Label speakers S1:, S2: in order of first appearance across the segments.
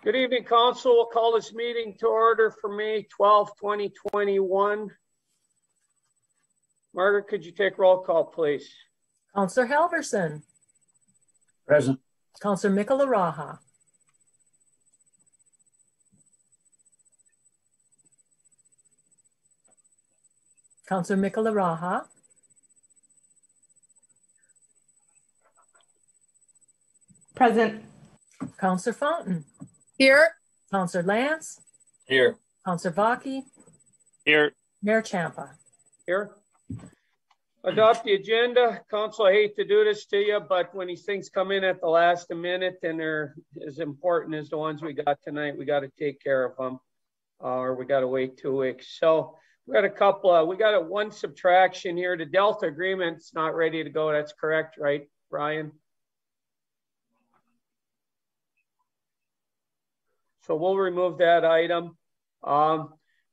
S1: Good evening, Council. We'll call this meeting to order for May 12, 2021. Margaret, could you take roll call, please?
S2: Councillor Halverson.
S3: Present.
S2: Councillor Michalaraha. Councillor Michalaraha.
S4: Present.
S2: Councillor Fountain.
S4: Here.
S2: Councillor Lance.
S3: Here.
S2: Councillor Vaki.
S5: Here.
S2: Mayor Champa.
S1: Here. Adopt the agenda. Council, I hate to do this to you, but when these things come in at the last minute and they're as important as the ones we got tonight, we got to take care of them, or we got to wait 2 weeks. So we got a couple. We got one subtraction here. The Delta agreement's not ready to go. That's correct, right, Brian? So we'll remove that item.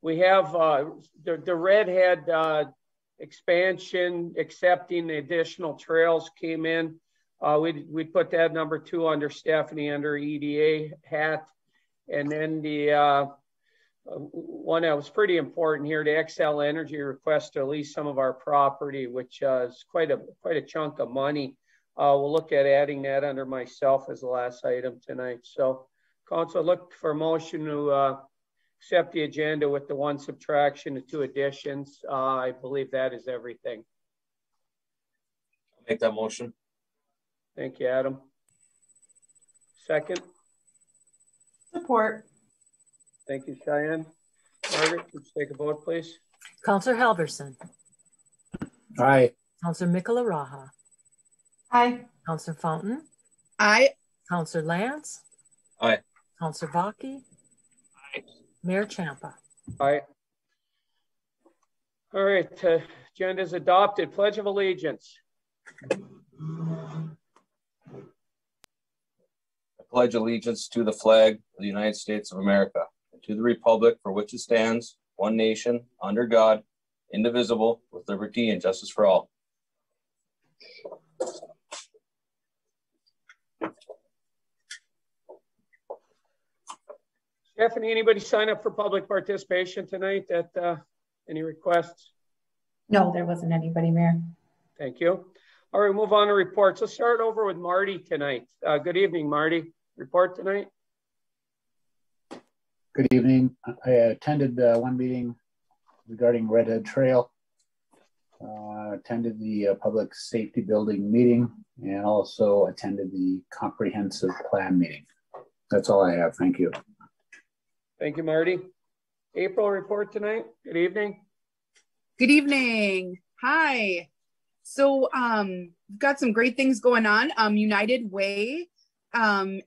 S1: We have the Redhead expansion, accepting the additional trails came in. We put that number 2 under Stephanie under EDA hat. And then the one that was pretty important here, the XL Energy request to lease some of our property, which is quite a chunk of money. We'll look at adding that under myself as the last item tonight. So Council, look for a motion to accept the agenda with the 1 subtraction, the 2 additions. I believe that is everything.
S3: I'll make that motion.
S1: Thank you, Adam. Second.
S4: Support.
S1: Thank you, Cheyenne. Margaret, could you take a vote, please?
S2: Councillor Halverson.
S3: Aye.
S2: Councillor Michalaraha.
S4: Aye.
S2: Councillor Fountain.
S4: Aye.
S2: Councillor Lance.
S3: Aye.
S2: Councillor Vaki.
S5: Aye.
S2: Mayor Champa.
S1: Aye. All right, agenda is adopted. Pledge of Allegiance.
S3: I pledge allegiance to the flag of the United States of America and to the republic for which it stands, one nation, under God, indivisible, with liberty and justice for all.
S1: Stephanie, anybody sign up for public participation tonight? Any requests?
S4: No, there wasn't anybody, Mayor.
S1: Thank you. All right, move on to reports. Let's start over with Marty tonight. Good evening, Marty. Report tonight.
S6: Good evening. I attended one meeting regarding Redhead Trail. Attended the public safety building meeting and also attended the comprehensive plan meeting. That's all I have. Thank you.
S1: Thank you, Marty. April, report tonight. Good evening.
S7: Good evening. Hi. So we've got some great things going on. United Way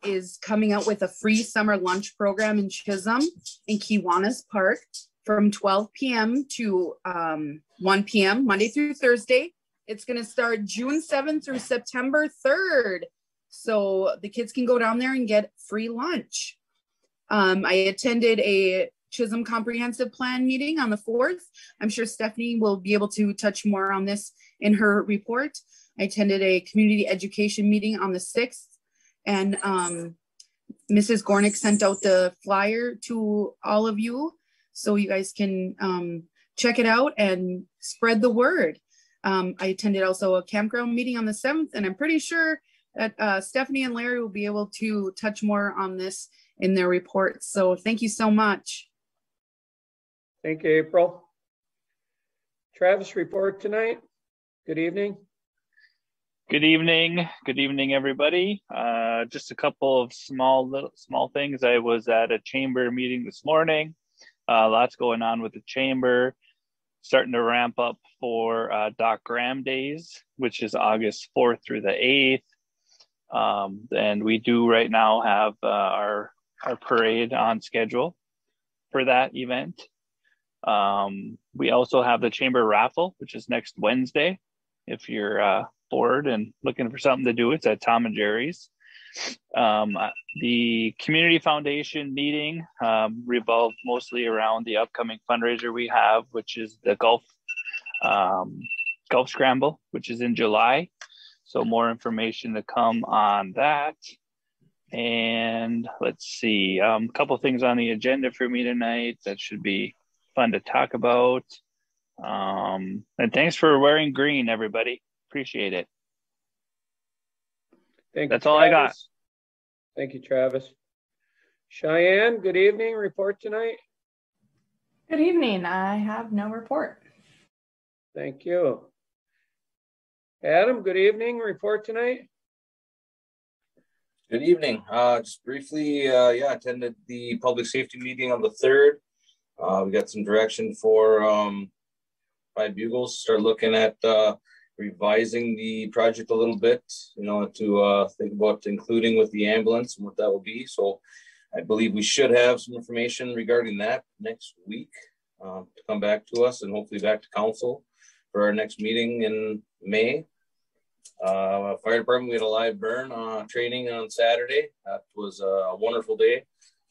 S7: is coming out with a free summer lunch program in Chisholm in Kiwanis Park from 12 p.m. to 1 p.m. Monday through Thursday. It's going to start June 7th through September 3rd. So the kids can go down there and get free lunch. I attended a Chisholm Comprehensive Plan meeting on the 4th. I'm sure Stephanie will be able to touch more on this in her report. I attended a community education meeting on the 6th, and Mrs. Gornick sent out the flyer to all of you so you guys can check it out and spread the word. I attended also a campground meeting on the 7th, and I'm pretty sure that Stephanie and Larry will be able to touch more on this in their reports. So thank you so much.
S1: Thank you, April. Travis, report tonight. Good evening.
S5: Good evening. Good evening, everybody. Just a couple of small things. I was at a chamber meeting this morning. Lots going on with the chamber. Starting to ramp up for Doc Graham Days, which is August 4th through the 8th. And we do right now have our parade on schedule for that event. We also have the chamber raffle, which is next Wednesday. If you're bored and looking for something to do, it's at Tom and Jerry's. The community foundation meeting revolved mostly around the upcoming fundraiser we have, which is the golf scramble, which is in July. So more information to come on that. And let's see, a couple things on the agenda for me tonight that should be fun to talk about. And thanks for wearing green, everybody. Appreciate it.
S1: Thank you,
S5: That's all I got.
S1: Thank you, Travis. Cheyenne, good evening. Report tonight.
S4: Good evening. I have no report.
S1: Thank you. Adam, good evening. Report tonight.
S3: Good evening. Just briefly, attended the public safety meeting on the 3rd. We got some direction for by Bugles, start looking at revising the project a little bit, to think about including with the ambulance and what that will be. So I believe we should have some information regarding that next week to come back to us and hopefully back to council for our next meeting in May. Fire department, we had a live burn training on Saturday. That was a wonderful day.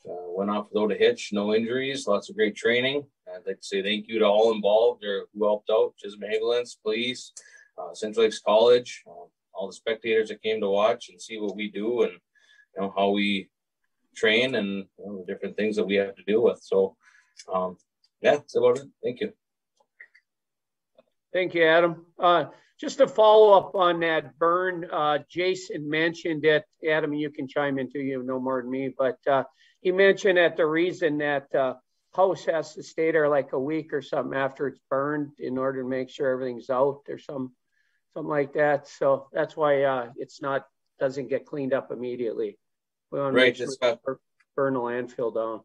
S3: Went off without a hitch, no injuries, lots of great training. I'd like to say thank you to all involved or who helped out, Chisholm Ambulance, police, Central Lakes College, all the spectators that came to watch and see what we do and how we train and the different things that we have to deal with. So that's about it. Thank you.
S1: Thank you, Adam. Just to follow up on that burn, Jason mentioned it. Adam, you can chime in too, you know more than me, but he mentioned that the reason that house has to stay there like a week or something after it's burned in order to make sure everything's out or something like that. So that's why doesn't get cleaned up immediately. We want to make sure burn the landfill down.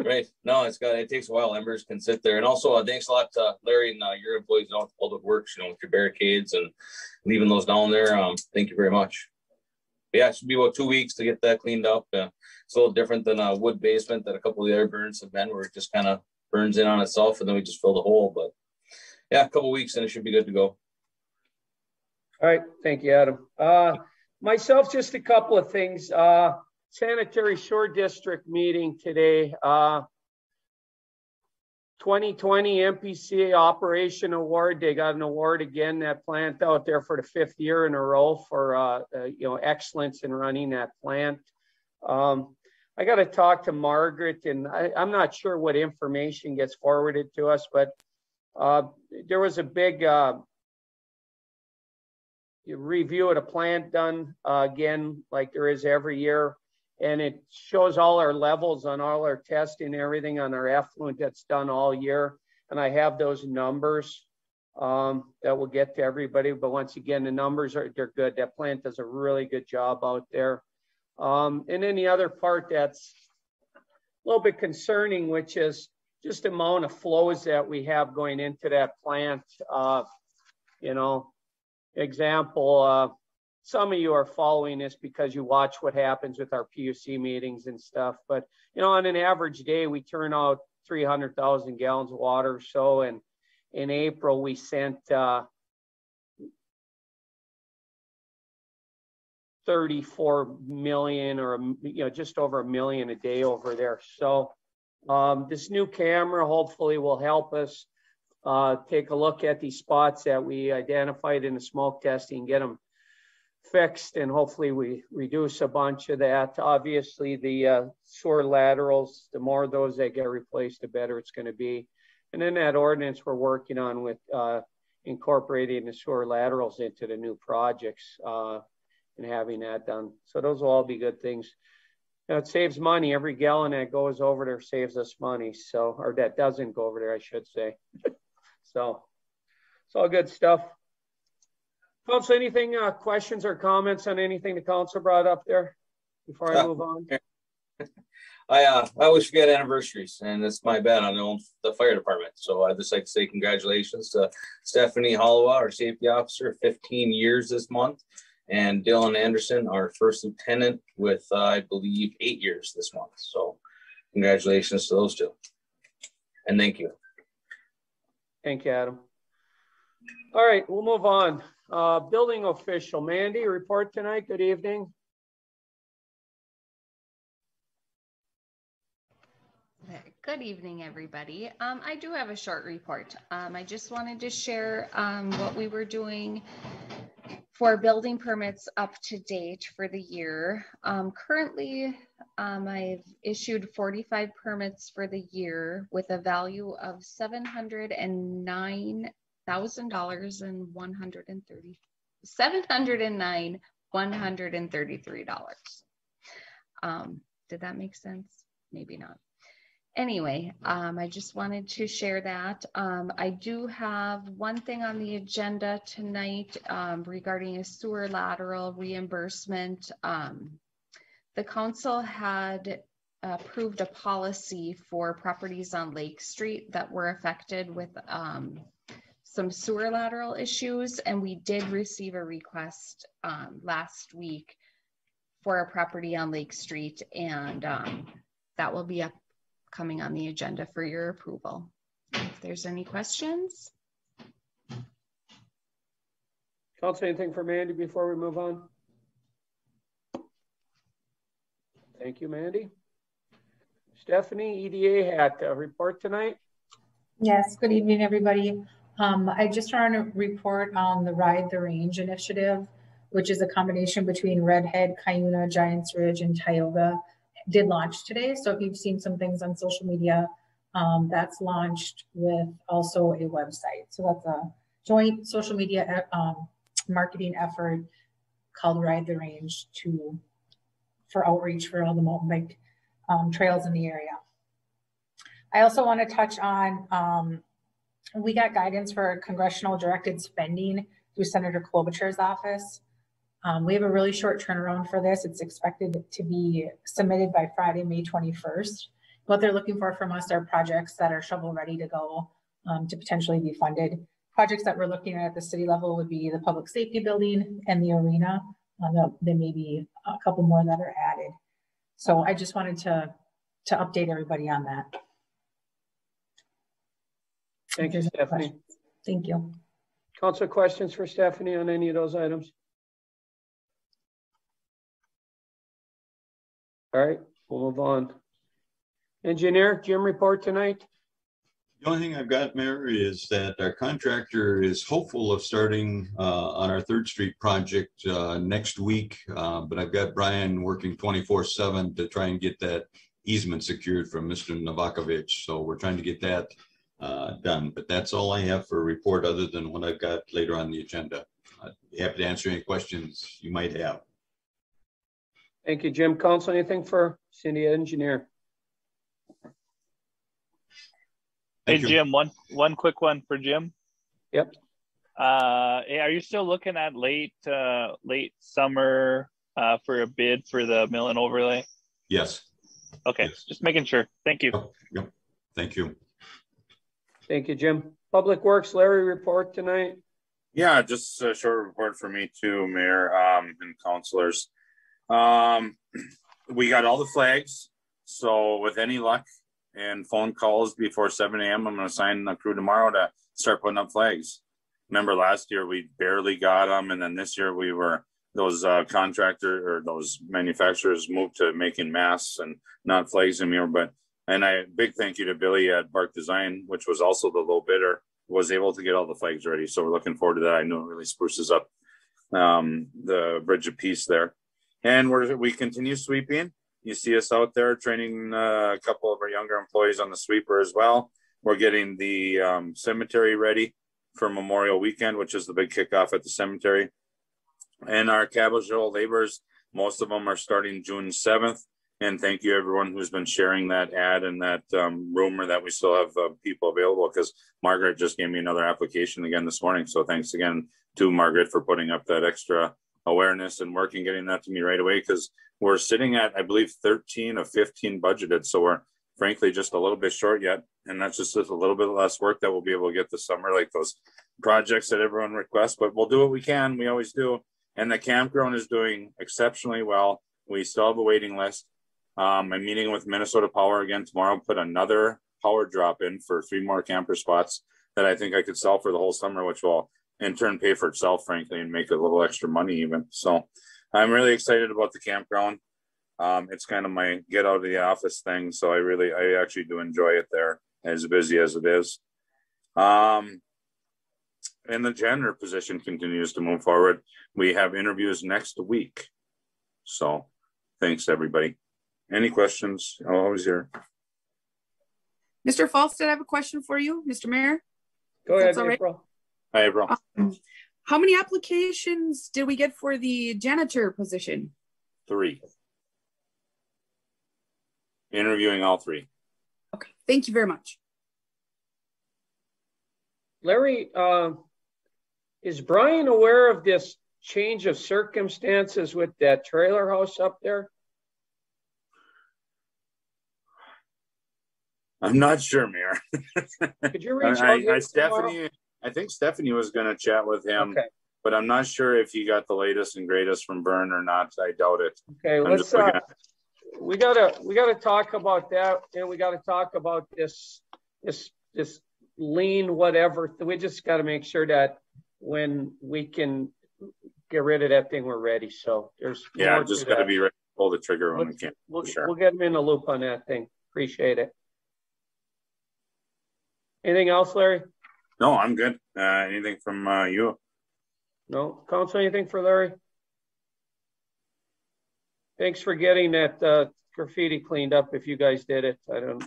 S3: Right. No, it takes a while. Embers can sit there. And also thanks a lot to Larry and your employees out at Public Works, with your barricades and leaving those down there. Thank you very much. But yeah, it should be about 2 weeks to get that cleaned up. It's a little different than a wood basement that a couple of the other burns have been, where it just kind of burns in on itself and then we just fill the hole. But yeah, a couple of weeks and it should be good to go.
S1: All right. Thank you, Adam. Myself, just a couple of things. Sanitary Shore District meeting today. 2020 MPCA Operation Award. They got an award again, that plant out there for the 5th year in a row for excellence in running that plant. I got to talk to Margaret, and I'm not sure what information gets forwarded to us, but there was a big review of the plant done again, like there is every year. And it shows all our levels on all our testing, everything on our effluent that's done all year. And I have those numbers that will get to everybody. But once again, the numbers they're good. That plant does a really good job out there. And then the other part that's a little bit concerning, which is just the amount of flows that we have going into that plant. Example, some of you are following this because you watch what happens with our PUC meetings and stuff. But, on an average day, we turn out 300,000 gallons of water or so. And in April, we sent 34 million or, just over 1 million a day over there. So this new camera hopefully will help us take a look at these spots that we identified in the smoke testing, get them fixed, and hopefully we reduce a bunch of that. Obviously, the sewer laterals, the more of those that get replaced, the better it's going to be. And then that ordinance we're working on with incorporating the sewer laterals into the new projects and having that done. So those will all be good things. It saves money. Every gallon that goes over there saves us money. So, or that doesn't go over there, I should say. So it's all good stuff. Council, anything, questions or comments on anything the council brought up there before I move on?
S3: I always forget anniversaries, and it's my bad. I'm the fire department. So I'd just like to say congratulations to Stephanie Holloway, our safety officer, 15 years this month, and Dylan Anderson, our first lieutenant, with, I believe, 8 years this month. So congratulations to those two. And thank you.
S1: Thank you, Adam. All right, we'll move on. Building official, Mandy, report tonight. Good evening.
S8: Good evening, everybody. I do have a short report. I just wanted to share what we were doing for building permits up to date for the year. Currently, I've issued 45 permits for the year with a value of $709,133. $709,133. Did that make sense? Maybe not. Anyway, I just wanted to share that. I do have one thing on the agenda tonight regarding a sewer lateral reimbursement. The council had approved a policy for properties on Lake Street that were affected with some sewer lateral issues, and we did receive a request last week for a property on Lake Street, and that will be coming on the agenda for your approval. If there's any questions.
S1: Council, anything for Mandy before we move on? Thank you, Mandy. Stephanie, EDA had a report tonight.
S9: Yes, good evening, everybody. I just want to report on the Ride the Range initiative, which is a combination between Redhead, Cuyuna, Giants Ridge, and Tioga. Did launch today. So if you've seen some things on social media, that's launched with also a website. So that's a joint social media marketing effort called Ride the Range for outreach for all the mountain bike trails in the area. I also want to touch on, we got guidance for congressional directed spending through Senator Klobuchar's office. We have a really short turnaround for this. It's expected to be submitted by Friday, May 21st. What they're looking for from us are projects that are shovel ready to go to potentially be funded. Projects that we're looking at the city level would be the public safety building and the arena. There may be a couple more that are added. So I just wanted to update everybody on that.
S1: Thank you, Stephanie.
S9: Thank you.
S1: Council, questions for Stephanie on any of those items? All right, we'll move on. Engineer, Jim, report tonight.
S10: The only thing I've got, Mayor, is that our contractor is hopeful of starting on our 3rd Street project next week, but I've got Brian working 24/7 to try and get that easement secured from Mr. Novakovic. So we're trying to get that done, but that's all I have for a report other than what I've got later on the agenda. I'd be happy to answer any questions you might have.
S1: Thank you, Jim. Council, anything for Cindy, engineer?
S5: Hey, Jim, one quick one for Jim.
S1: Yep.
S5: Are you still looking at late summer for a bid for the mill and overlay?
S10: Yes.
S5: Okay,
S10: yes.
S5: Just making sure. Thank you.
S10: Yep. Thank you.
S1: Thank you, Jim. Public Works, Larry, report tonight.
S11: Yeah, just a short report for me too, Mayor and councilors. We got all the flags. So with any luck and phone calls before 7 a.m., I'm going to assign a crew tomorrow to start putting up flags. Remember last year we barely got them. And then this year those those manufacturers moved to making masks and not flags anymore. And big thank you to Billy at Bark Design, which was also the low bidder, was able to get all the flags ready. So we're looking forward to that. I know it really spruces up the Bridge of Peace there. And we continue sweeping. You see us out there training a couple of our younger employees on the sweeper as well. We're getting the cemetery ready for Memorial Weekend, which is the big kickoff at the cemetery. And our casual laborers, most of them are starting June 7th. And thank you everyone who's been sharing that ad and that rumor that we still have people available, because Margaret just gave me another application again this morning. So thanks again to Margaret for putting up that extra awareness and working, getting that to me right away, because we're sitting at, I believe, 13 of 15 budgeted. So we're frankly just a little bit short yet. And that's just a little bit less work that we'll be able to get this summer, like those projects that everyone requests, but we'll do what we can. We always do. And the campground is doing exceptionally well. We still have a waiting list. I'm meeting with Minnesota Power again tomorrow, put another power drop in for 3 more camper spots that I think I could sell for the whole summer, which will in turn pay for itself, frankly, and make a little extra money even. So I'm really excited about the campground. It's kind of my get out of the office thing. So I actually do enjoy it there, as busy as it is. and the janitor position continues to move forward. We have interviews next week. So thanks, everybody. Any questions? I'm always here.
S7: Mr. Falstad, I have a question for you, Mr. Mayor.
S1: Go ahead,
S7: Right.
S1: April.
S11: Hi, April.
S7: How many applications did we get for the janitor position?
S11: 3. Interviewing all 3.
S7: Okay, thank you very much.
S1: Larry, is Brian aware of this change of circumstances with that trailer house up there?
S11: I'm not sure, Mayor.
S1: Could you reach out?
S11: Stephanie, I think Stephanie was going to chat with him,
S1: okay,
S11: but I'm not sure if he got the latest and greatest from Byrne or not. I doubt it.
S1: Okay, let's. We gotta talk about that, and we gotta talk about this lien, whatever. We just got to make sure that when we can get rid of that thing, we're ready. So there's
S11: just got to be ready to pull the trigger when we can.
S1: We'll
S11: sure.
S1: get them in the loop on that thing. Appreciate it. Anything else, Larry?
S11: No, I'm good. Anything from you?
S1: No, Council. Anything for Larry? Thanks for getting that graffiti cleaned up. If you guys did it, I don't.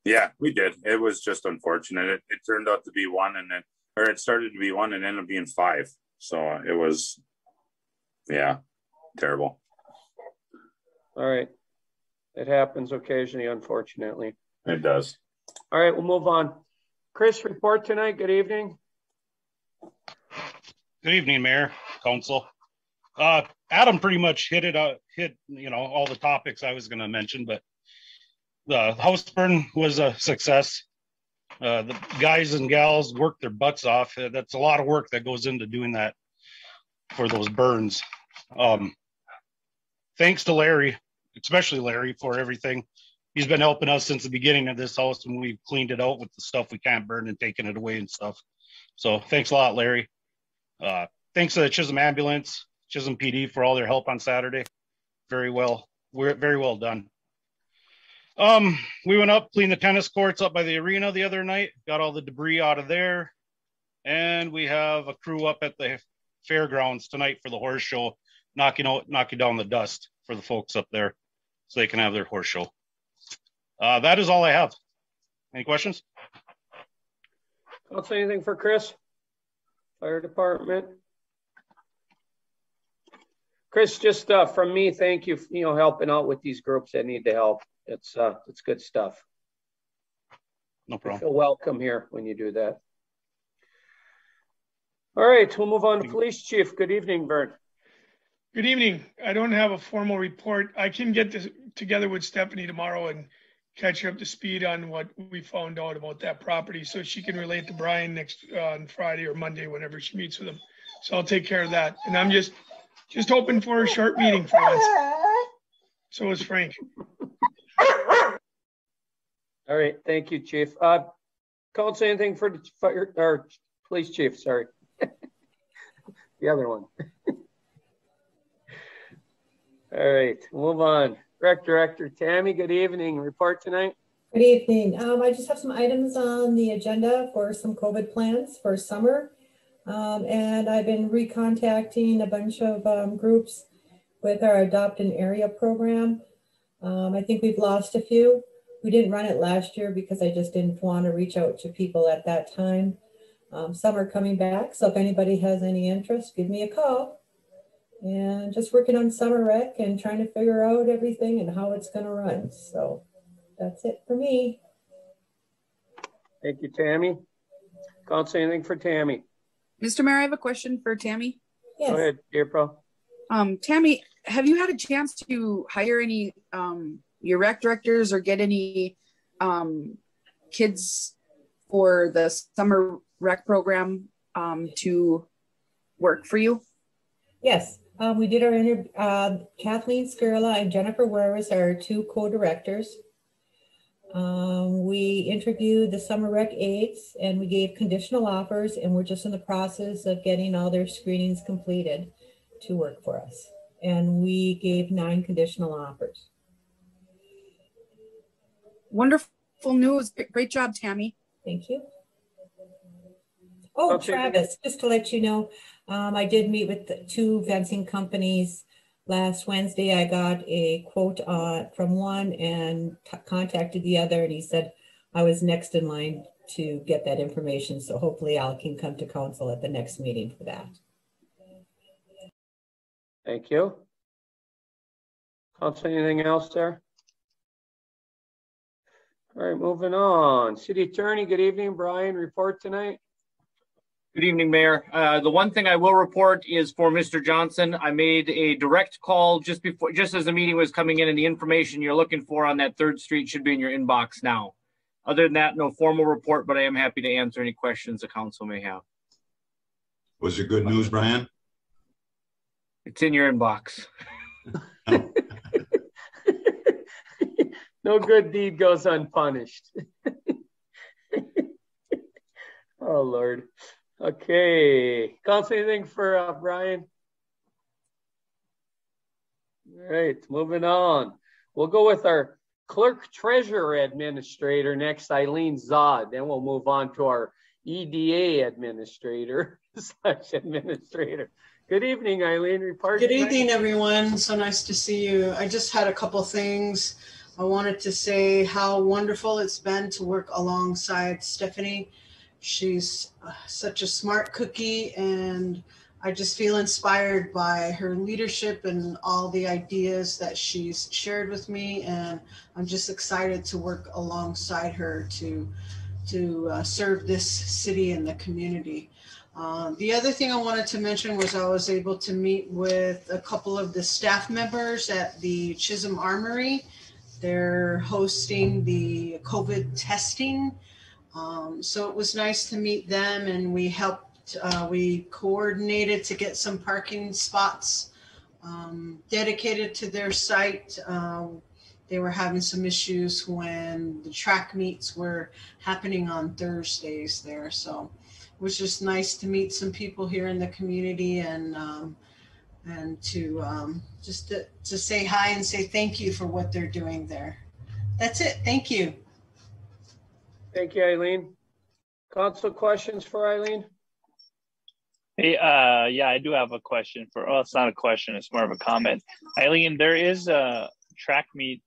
S11: Yeah, we did. It was just unfortunate. It turned out to be 1, and then, or it started to be 1 and ended up being 5. So it was, terrible.
S1: All right, it happens occasionally, unfortunately.
S11: It does.
S1: All right, we'll move on. Chris, report tonight. Good evening.
S12: Good evening, Mayor, Council. Adam pretty much hit all the topics I was going to mention, but the house burn was a success. The guys and gals worked their butts off. That's a lot of work that goes into doing that for those burns. Thanks to Larry, especially Larry, for everything. He's been helping us since the beginning of this house when we've cleaned it out with the stuff we can't burn and taking it away and stuff. So thanks a lot, Larry. Thanks to the Chisholm Ambulance, Chisholm PD for all their help on Saturday. Very well done. We went up, cleaned the tennis courts up by the arena the other night, got all the debris out of there. And we have a crew up at the fairgrounds tonight for the horse show, knocking down the dust for the folks up there so they can have their horse show. That is all I have. Any questions?
S1: Don't say anything for Chris. Fire department. Chris, just from me, thank you for helping out with these groups that need the help. It's good stuff.
S12: No problem.
S1: You feel welcome here when you do that. All right, we'll move on to Police Chief. Good evening, Vern.
S13: Good evening. I don't have a formal report. I can get this together with Stephanie tomorrow and catch her up to speed on what we found out about that property so she can relate to Brian next on Friday or Monday whenever she meets with him. So I'll take care of that. And I'm just hoping for a short meeting for once. So is Frank.
S1: All right, thank you, Chief. Can't say anything for the fire or Police Chief. Sorry, the other one. All right, move on. Rec Director Tammy, good evening. Report tonight.
S14: Good evening. I just have some items on the agenda for some COVID plans for summer. And I've been recontacting a bunch of groups with our Adopt an Area program. I think we've lost a few. We didn't run it last year because I just didn't want to reach out to people at that time. Some are coming back, so if anybody has any interest, give me a call. And just working on summer rec and trying to figure out everything and how it's going to run. So that's it for me.
S1: Thank you, Tammy. Can't say anything for Tammy.
S7: Mr. Mayor, I have a question for Tammy.
S14: Yes.
S1: Go ahead, April.
S7: Tammy, have you had a chance to hire any your rec directors or get any kids for the summer rec program to work for you?
S14: Yes, we did our interview. Kathleen Skirla and Jennifer Warewas are our two co-directors. We interviewed the summer rec aides and we gave conditional offers, and we're just in the process of getting all their screenings completed to work for us. And we gave 9 conditional offers.
S7: Wonderful news. Great job, Tammy.
S14: Thank you. Oh, Travis, just to let you know, I did meet with the two fencing companies last Wednesday. I got a quote from one and contacted the other, and he said I was next in line to get that information. So hopefully I can come to council at the next meeting for that.
S1: Thank you. Council, anything else there? All right, moving on. City Attorney, good evening. Brian, report tonight.
S15: Good evening, Mayor. The one thing I will report is for Mr. Johnson. I made a direct call just as the meeting was coming in, and the information you're looking for on that 3rd Street should be in your inbox now. Other than that, no formal report, but I am happy to answer any questions the council may have.
S10: Was it good news, Brian?
S15: It's in your inbox.
S1: No good deed goes unpunished. Oh, Lord. Okay. Council, anything for Brian? All right, moving on. We'll go with our Clerk Treasurer Administrator next, Eileen Zod. Then we'll move on to our EDA Administrator / Administrator. Good evening, Eileen. Report.
S16: Good evening, everyone. So nice to see you. I just had a couple things. I wanted to say how wonderful it's been to work alongside Stephanie. She's such a smart cookie, and I just feel inspired by her leadership and all the ideas that she's shared with me. And I'm just excited to work alongside her to serve this city and the community. The other thing I wanted to mention was I was able to meet with a couple of the staff members at the Chisholm Armory. They're hosting the COVID testing. So it was nice to meet them, and we coordinated to get some parking spots dedicated to their site. They were having some issues when the track meets were happening on Thursdays there. So it was just nice to meet some people here in the community and to just to say hi and say thank you for what they're doing there. That's it. Thank you.
S1: Thank you, Eileen. Council, questions for Eileen?
S5: Hey, yeah, I do have a question for, well, it's not a question, it's more of a comment. Eileen, there is a track meet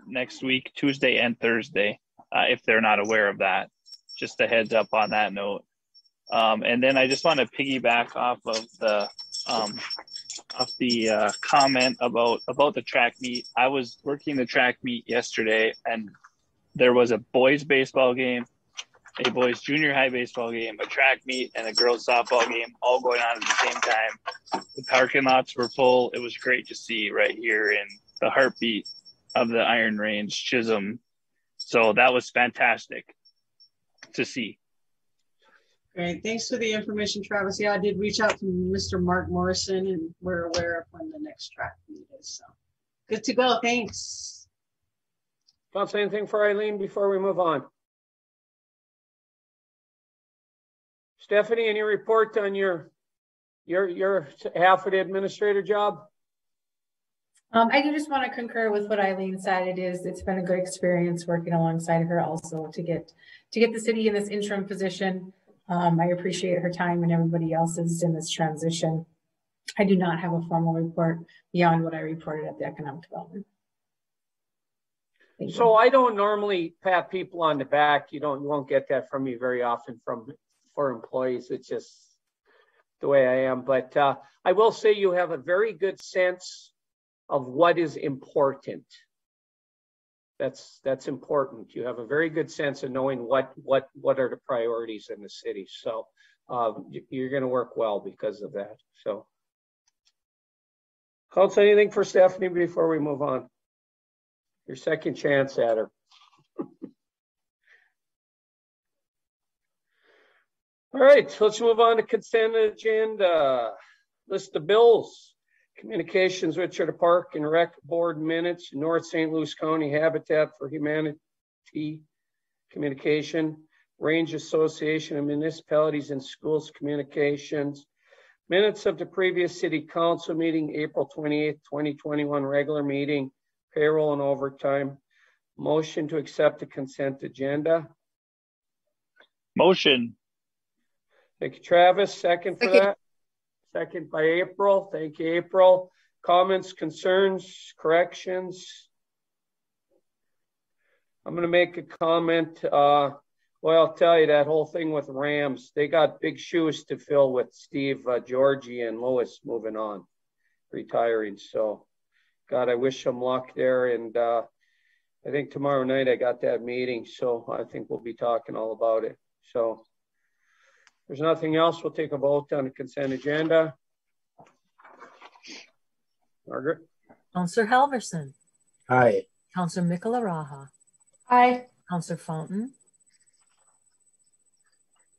S5: next week, Tuesday and Thursday, if they're not aware of that. Just a heads up on that note. And then I just want to piggyback off of the comment about the track meet. I was working the track meet yesterday, and there was a boys baseball game, a boys junior high baseball game, a track meet, and a girls softball game all going on at the same time. The parking lots were full. It was great to see right here in the heartbeat of the Iron Range, Chisholm. So that was fantastic to see.
S16: Great. Thanks for the information, Travis. Yeah, I did reach out to Mr. Mark Morrison, and we're aware of when the next track meet is. So good to go. Thanks.
S1: Council, anything for Eileen before we move on? Stephanie, any report on your half of the administrator job?
S9: I do just want to concur with what Eileen said. It's been a good experience working alongside her also to get the city in this interim position. I appreciate her time and everybody else's in this transition. I do not have a formal report beyond what I reported at the economic development.
S1: So I don't normally pat people on the back. You won't get that from me very often for employees. It's just the way I am. But I will say you have a very good sense of what is important. That's important. You have a very good sense of knowing what are the priorities in the city. So you're going to work well because of that. So, Council, anything for Stephanie before we move on? Your second chance at her. All right, so let's move on to consent agenda. List of bills. Communications, Richard Park and Rec Board minutes, North St. Louis County Habitat for Humanity communication, Range Association of Municipalities and Schools communications, minutes of the previous City Council meeting, April 28th, 2021 regular meeting, payroll and overtime. Motion to accept the consent agenda.
S5: Motion.
S1: Thank you, Travis. Second for that. Second by April. Thank you, April. Comments, concerns, corrections? I'm going to make a comment. Well, I'll tell you that whole thing with Rams, they got big shoes to fill with Steve Georgie and Lois moving on, retiring. So, God, I wish them luck there. And I think tomorrow night I got that meeting, so I think we'll be talking all about it. So, if there's nothing else, we'll take a vote on the consent agenda. Margaret?
S2: Counselor Halverson.
S6: Aye.
S2: Counselor Michelaraha.
S4: Aye.
S2: Counselor Fountain.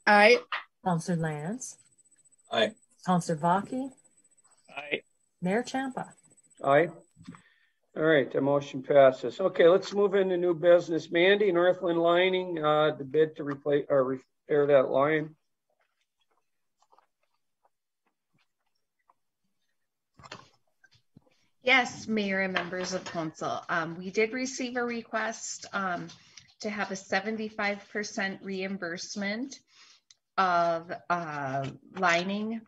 S7: Aye.
S2: Counselor Lance.
S3: Aye.
S2: Counselor Vaki.
S5: Aye.
S2: Mayor Champa.
S1: Aye. All right, the motion passes. Okay, let's move into new business. Mandy, Northland Lining, the bid to replace or repair that line.
S8: Yes, Mayor and members of council. We did receive a request to have a 75% reimbursement of lining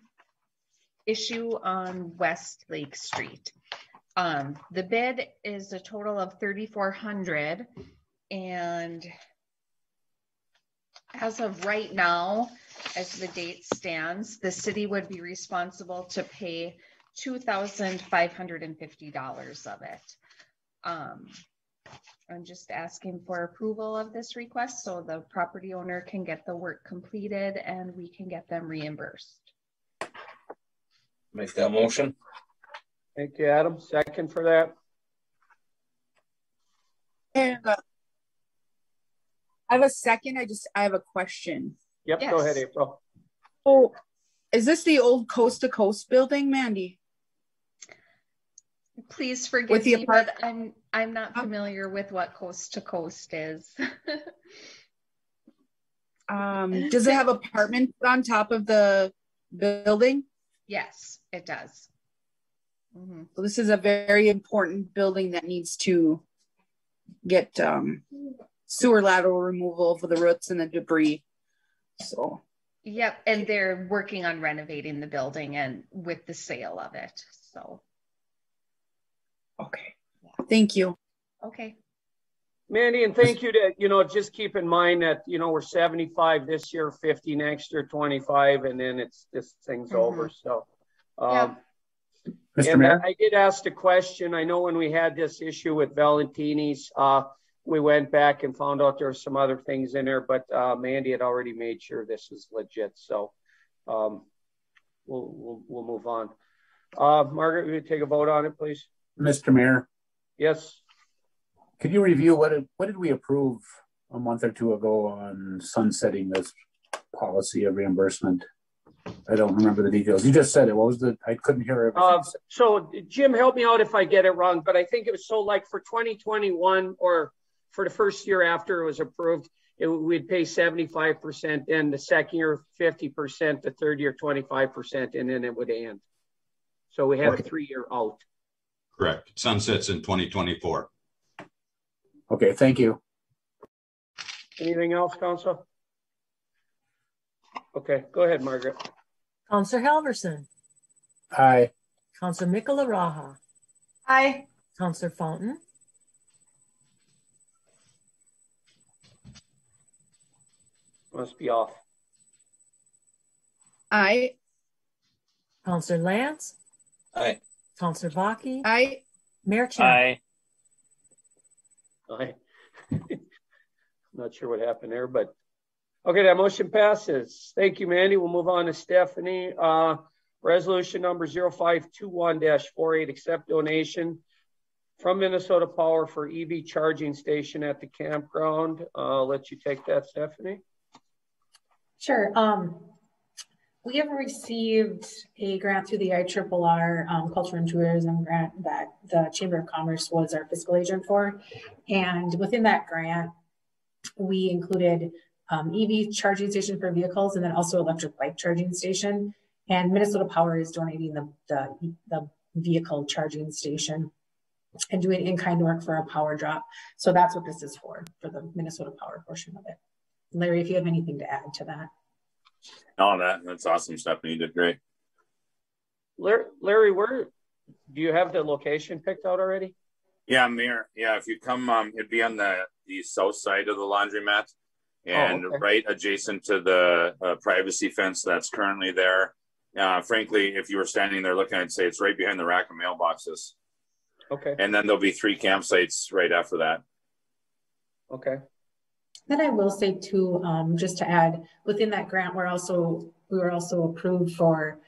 S8: issue on West Lake Street. The bid is a total of $3,400, and as of right now, as the date stands, the city would be responsible to pay $2,550 of it. I'm just asking for approval of this request so the property owner can get the work completed and we can get them reimbursed.
S3: Make that motion.
S1: Thank you, Adam. Second for that.
S7: And I have a second. I have a question.
S1: Yep, yes. Go ahead, April.
S7: Oh, is this the old Coast to Coast building, Mandy?
S8: Please forgive me, but I'm not familiar with what Coast to Coast is.
S7: Does it have apartments on top of the building?
S8: Yes, it does. Mm-hmm.
S7: So this is a very important building that needs to get sewer lateral removal for the roots and the debris. So.
S8: Yep, and they're working on renovating the building and with the sale of it. So.
S7: Okay. Thank you.
S8: Okay.
S1: Mandy, and thank you to, just keep in mind that, we're 75 this year, 50 next year, 25, and then this thing's over. So,
S6: Mr.
S1: and
S6: Mayor?
S1: I did ask the question. I know when we had this issue with Valentini's, we went back and found out there were some other things in there, but Mandy had already made sure this is legit. So we'll move on. Margaret, will you take a vote on it, please?
S6: Mr. Mayor?
S1: Yes.
S6: Could you review what did we approve a month or two ago on sunsetting this policy of reimbursement? I don't remember the details. You just said it. What was I couldn't hear everything.
S1: So Jim, help me out if I get it wrong, but I think it was like for 2021 or for the first year after it was approved, we'd pay 75%, then the second year 50%, the third year 25%, and then it would end. So we have a 3-year out.
S10: Correct. Sunsets in 2024.
S6: Okay, thank you.
S1: Anything else, Council? Okay, go ahead, Margaret.
S2: Counselor Halverson.
S6: Aye.
S2: Counselor Michelaraha.
S4: Aye.
S2: Counselor Fountain.
S1: Must be off.
S7: Aye.
S2: Counselor Lance.
S3: Aye.
S2: Counselor Vaki.
S7: Aye.
S2: Mayor Champa.
S1: Aye. Not sure what happened there, but okay, that motion passes. Thank you, Mandy. We'll move on to Stephanie. Resolution number 0521-48, accept donation from Minnesota Power for EV charging station at the campground. I'll let you take that, Stephanie.
S9: Sure. We have received a grant through the IRRR Culture and Tourism grant that the Chamber of Commerce was our fiscal agent for. And within that grant, we included EV charging station for vehicles and then also electric bike charging station. And Minnesota Power is donating the vehicle charging station and doing in-kind work for a power drop. So that's what this is for the Minnesota Power portion of it. Larry, if you have anything to add to that.
S11: Oh, that's awesome, Stephanie. You did great.
S1: Larry, where do you have the location picked out already?
S11: Yeah, Mayor. Yeah, if you come, it'd be on the south side of the laundromat, and right adjacent to the privacy fence that's currently there. Frankly, if you were standing there looking, I'd say it's right behind the rack of mailboxes.
S1: Okay.
S11: And then there'll be 3 campsites right after that.
S1: Okay.
S9: Then I will say too, just to add, within that grant, we were also approved for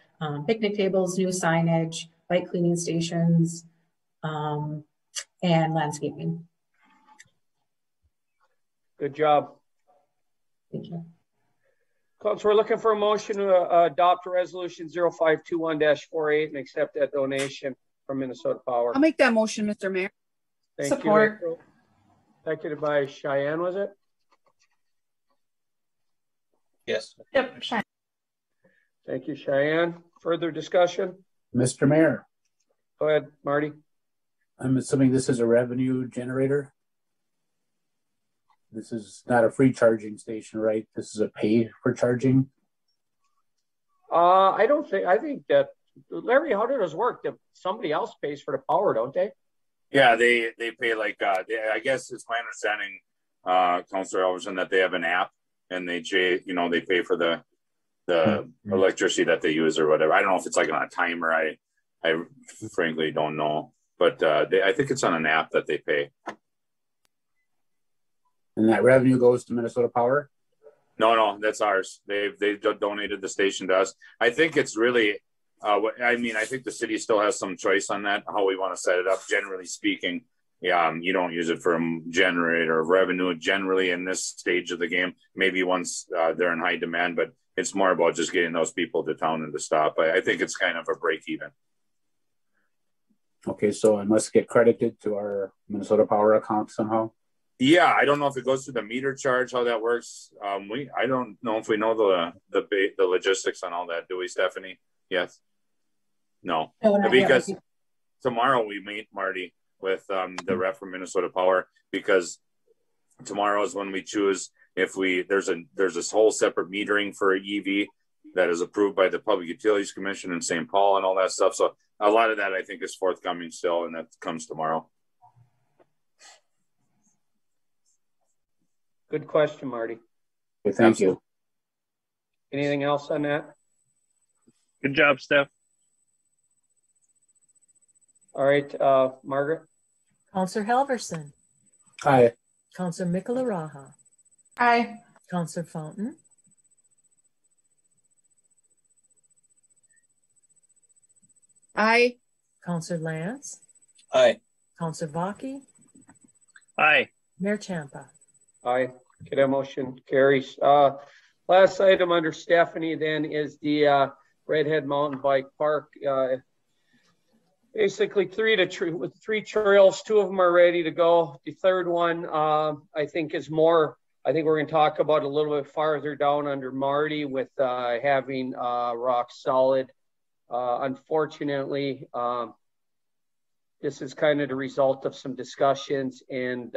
S9: picnic tables, new signage, bike cleaning stations, and landscaping.
S1: Good job.
S9: Thank you.
S1: Council, we're looking for a motion to adopt resolution 0521-48 and accept that donation from Minnesota Power.
S7: I'll make that motion, Mr. Mayor.
S1: Thank
S4: Support.
S1: you. Seconded by Cheyenne, was it?
S3: Yes.
S4: Yep. Cheyenne.
S1: Thank you, Cheyenne. Further discussion?
S6: Mr. Mayor,
S1: Go ahead, Marty.
S6: I'm assuming this is a revenue generator. This is not a free charging station, right? This is a pay for charging.
S1: I think that, Larry, how does this work? That somebody else pays for the power, don't they?
S11: Yeah, they pay like, I guess it's my understanding, Councilor Elverson, that they have an app and they pay for the electricity that they use or whatever. I don't know if it's like on a timer. I frankly don't know, but I think it's on an app that they pay.
S6: And that revenue goes to Minnesota Power?
S11: No, that's ours. They've donated the station to us. I think it's really, I think the city still has some choice on that, how we want to set it up. Generally speaking, you don't use it for a generator of revenue generally in this stage of the game. Maybe once they're in high demand, but it's more about just getting those people to town and to stop. I think it's kind of a break even.
S6: Okay, so it must get credited to our Minnesota Power account somehow?
S11: Yeah, I don't know if it goes through the meter charge, how that works. I don't know if we know the logistics on all that. Do we, Stephanie? Yes. No, because tomorrow we meet, Marty, with the rep from Minnesota Power, because tomorrow is when we choose if there's this whole separate metering for EV that is approved by the Public Utilities Commission in St. Paul and all that stuff. So a lot of that I think is forthcoming still, and that comes tomorrow.
S1: Good question, Marty.
S6: Okay, thank you.
S1: Anything else on that?
S5: Good job, Steph.
S1: All right, Margaret.
S2: Counselor Halverson.
S6: Aye.
S2: Counselor Michalaraha.
S4: Aye.
S2: Counselor Fountain.
S7: Aye.
S2: Counselor Lance.
S3: Aye.
S2: Counselor Vaki.
S5: Aye.
S2: Mayor Champa.
S1: Aye. Okay, that motion carries. Last item under Stephanie then is the Redhead Mountain Bike Park. Basically with 3 trails, 2 of them are ready to go. The third one, I think we're going to talk about a little bit farther down under Marty with having rock solid. Unfortunately, this is kind of the result of some discussions, and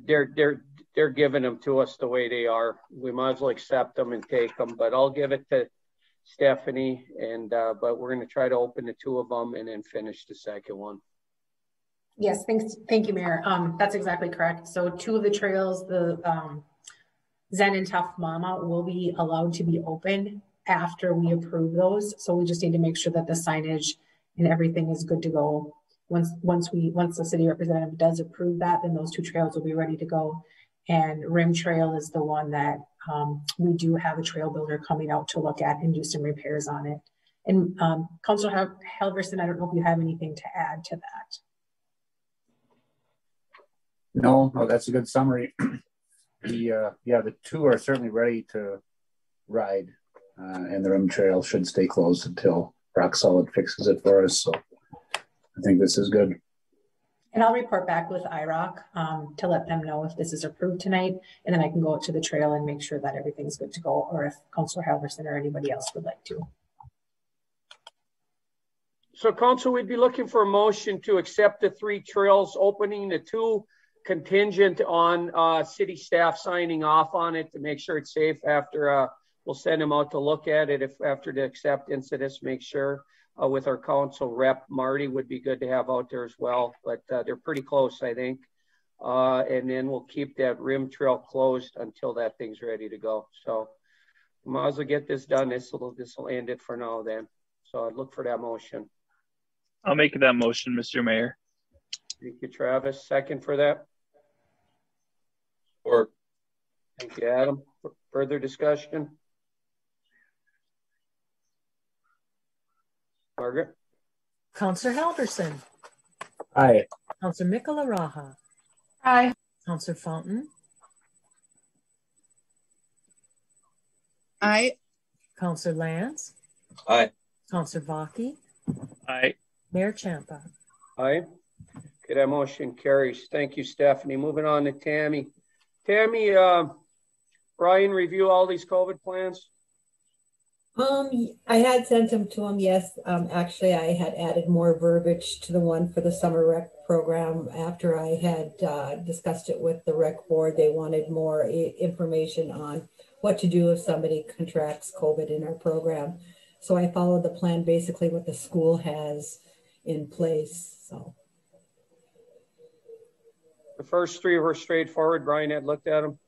S1: they're giving them to us the way they are. We might as well accept them and take them, but I'll give it to Stephanie, and but we're going to try to open the 2 of them and then finish the second one.
S9: Yes, thank you, Mayor. That's exactly correct. So 2 of the trails, the Zen and Tough Mama, will be allowed to be open after we approve those. So we just need to make sure that the signage and everything is good to go. Once the city representative does approve that, then those 2 trails will be ready to go. And Rim Trail is the one that we do have a trail builder coming out to look at and do some repairs on it. And Councilor Halverson, I don't know if you have anything to add to that.
S6: No, that's a good summary. The 2 are certainly ready to ride, and the Rim Trail should stay closed until Rock Solid fixes it for us. So I think this is good.
S9: And I'll report back with IROC to let them know if this is approved tonight, and then I can go out to the trail and make sure that everything's good to go, or if Councilor Halverson or anybody else would like to.
S1: So, Council, we'd be looking for a motion to accept the 3 trails, opening the 2 contingent on city staff signing off on it to make sure it's safe after we'll send them out to look at it if after the acceptance of this, make sure with our council rep, Marty would be good to have out there as well, but they're pretty close, I think. And then we'll keep that rim trail closed until that thing's ready to go. So might as well get this done. This will end it for now then. So I'd look for that motion.
S5: I'll make that motion, Mr. Mayor.
S1: Thank you, Travis. Second for that.
S3: Or
S1: thank you, Adam. Further discussion? Margaret?
S2: Counselor Halverson.
S6: Aye.
S2: Counselor Michalaraha.
S4: Aye.
S2: Counselor Fountain.
S7: Aye.
S2: Counselor Lance.
S3: aye.
S2: Counselor Vaki.
S5: Aye.
S2: Mayor Champa.
S1: Aye. Okay, that motion carries. Thank you, Stephanie. Moving on to Tammy. Tammy, Brian, review all these COVID plans?
S14: I had sent them to him, yes. Actually, I had added more verbiage to the one for the summer rec program after I had discussed it with the rec board. They wanted more information on what to do if somebody contracts COVID in our program. So I followed the plan, basically what the school has in place, so.
S1: The first three were straightforward. Brian had looked at them.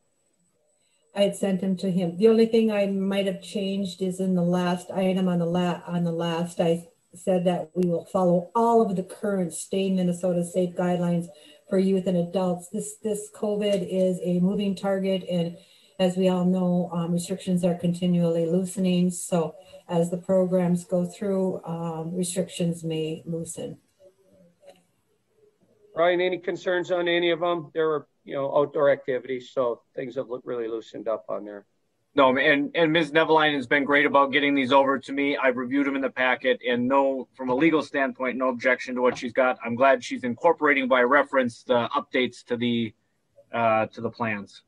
S14: I had sent them to him. The only thing I might have changed is in the last item on the last, I said that we will follow all of the current state Minnesota state guidelines for youth and adults. This COVID is a moving target, and as we all know, restrictions are continually loosening. So as the programs go through, restrictions may loosen.
S1: Brian, any concerns on any of them? There were, outdoor activities, so things have really loosened up on there.
S15: No, and Ms. Neveline has been great about getting these over to me. I've reviewed them in the packet, and no, from a legal standpoint, no objection to what she's got. I'm glad she's incorporating by reference the updates to the plans.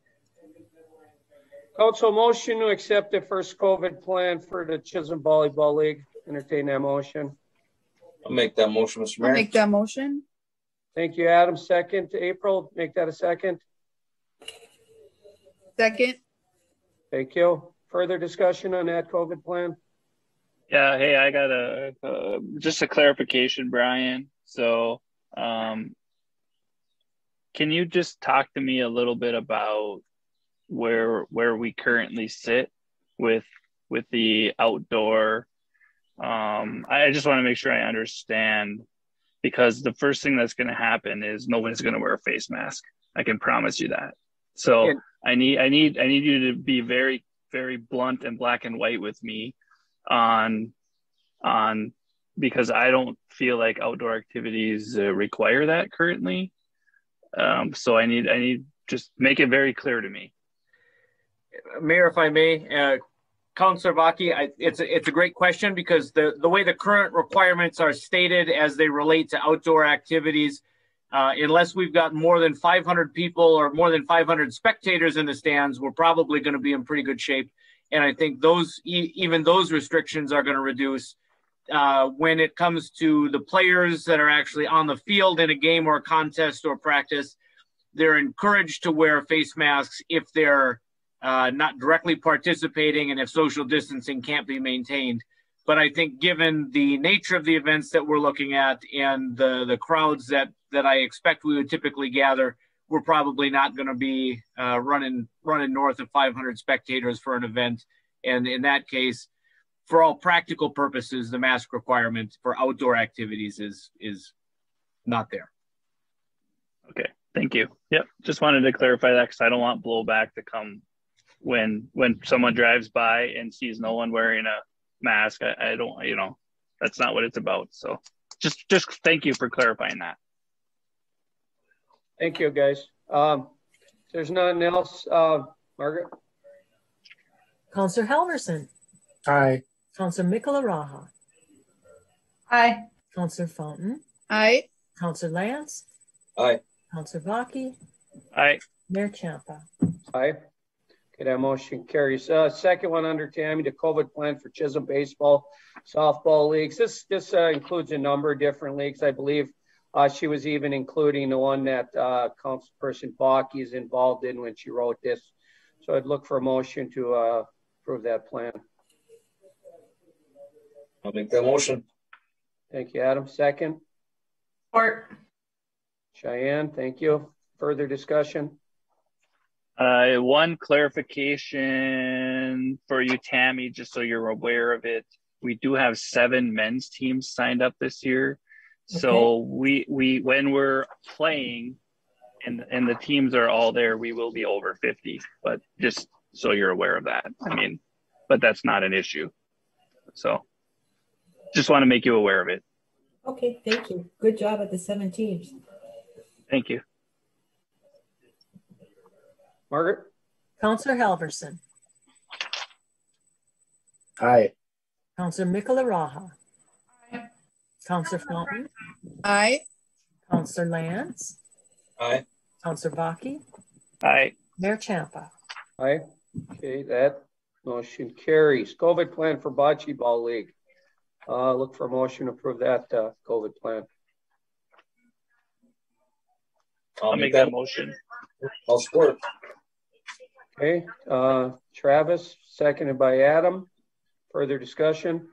S1: Council motion to accept the first COVID plan for the Chisholm Volleyball League. Entertain that motion.
S3: I'll make that motion, Mr. Mayor.
S7: I'll make that motion.
S1: Thank you, Adam. Second. April, make that a second.
S7: Second.
S5: Thank you.
S1: Further discussion on that COVID plan?
S5: Yeah, hey, I got just a clarification, Brian. So can you just talk to me a little bit about where we currently sit with the outdoor? I just want to make sure I understand, because the first thing that's going to happen is nobody's going to wear a face mask. I can promise you that. So yeah. I need you to be very, very blunt and black and white with me on because I don't feel like outdoor activities require that currently. So I need just make it very clear to me.
S15: Mayor, if I may, Councilor Vaki, it's a great question, because the way the current requirements are stated as they relate to outdoor activities, unless we've got more than 500 people or more than 500 spectators in the stands, we're probably going to be in pretty good shape. And I think even those restrictions are going to reduce. When it comes to the players that are actually on the field in a game or a contest or practice, they're encouraged to wear face masks if they're not directly participating and if social distancing can't be maintained. But I think given the nature of the events that we're looking at and the crowds that I expect we would typically gather, we're probably not going to be running north of 500 spectators for an event. And in that case, for all practical purposes, the mask requirement for outdoor activities is not there.
S5: Okay, thank you. Yep, just wanted to clarify that, because I don't want blowback to come when someone drives by and sees no one wearing a mask. I don't, that's not what it's about. So just thank you for clarifying that.
S1: Thank you, guys. There's nothing else. Margaret?
S2: Counselor Halverson.
S6: Aye.
S2: Counselor Michalaraha.
S4: Aye.
S2: Counselor Fountain.
S7: Aye.
S2: Counselor Lance.
S3: Aye.
S2: Counselor Vaki.
S5: Aye.
S2: Mayor Champa.
S1: Aye. Okay, that motion carries. Second one under Tammy, the COVID plan for Chisholm baseball, softball leagues. This includes a number of different leagues. I believe She was even including the one that Councilperson Bakke is involved in when she wrote this. So I'd look for a motion to approve that plan.
S3: I'll make that motion.
S1: Thank you, Adam. Second.
S4: Support.
S1: Cheyenne, thank you. Further discussion?
S5: One clarification for you, Tammy, just so you're aware of it. We do have 7 men's teams signed up this year. So we when we're playing and the teams are all there, we will be over 50, but just so you're aware of that. I mean, but that's not an issue. So just want to make you aware of it.
S14: Okay, thank you. Good job at the 7 teams.
S5: Thank you.
S1: Margaret?
S2: Counselor Halverson.
S6: Aye.
S2: Counselor Michalaraha. Counselor Fountain.
S7: Aye.
S2: Counselor Lance.
S3: Aye.
S2: Counselor Bakke.
S5: Aye.
S2: Mayor Champa.
S1: Aye. Okay, that motion carries. COVID plan for Bocce Ball League. Look for a motion to approve that COVID plan.
S5: I'll make that motion.
S3: I'll support.
S1: Okay, Travis, seconded by Adam. Further discussion?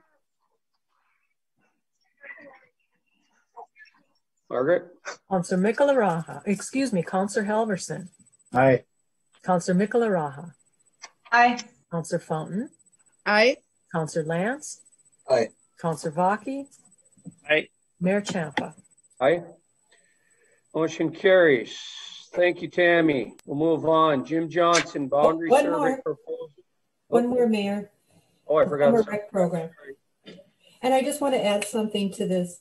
S1: Margaret?
S2: Counselor Michalaraha. Excuse me, Counselor Halverson.
S6: Aye.
S2: Counselor Michalaraha.
S4: Aye.
S2: Counselor Fountain.
S7: Aye.
S2: Counselor Lance.
S3: Aye.
S2: Counselor Bakke.
S5: Aye.
S2: Mayor Champa.
S1: Aye. Motion carries. Thank you, Tammy. We'll move on. Jim Johnson, boundary survey proposal.
S14: One more, Mayor.
S1: Oh, I forgot.
S14: Summer rec program. And I just want to add something to this.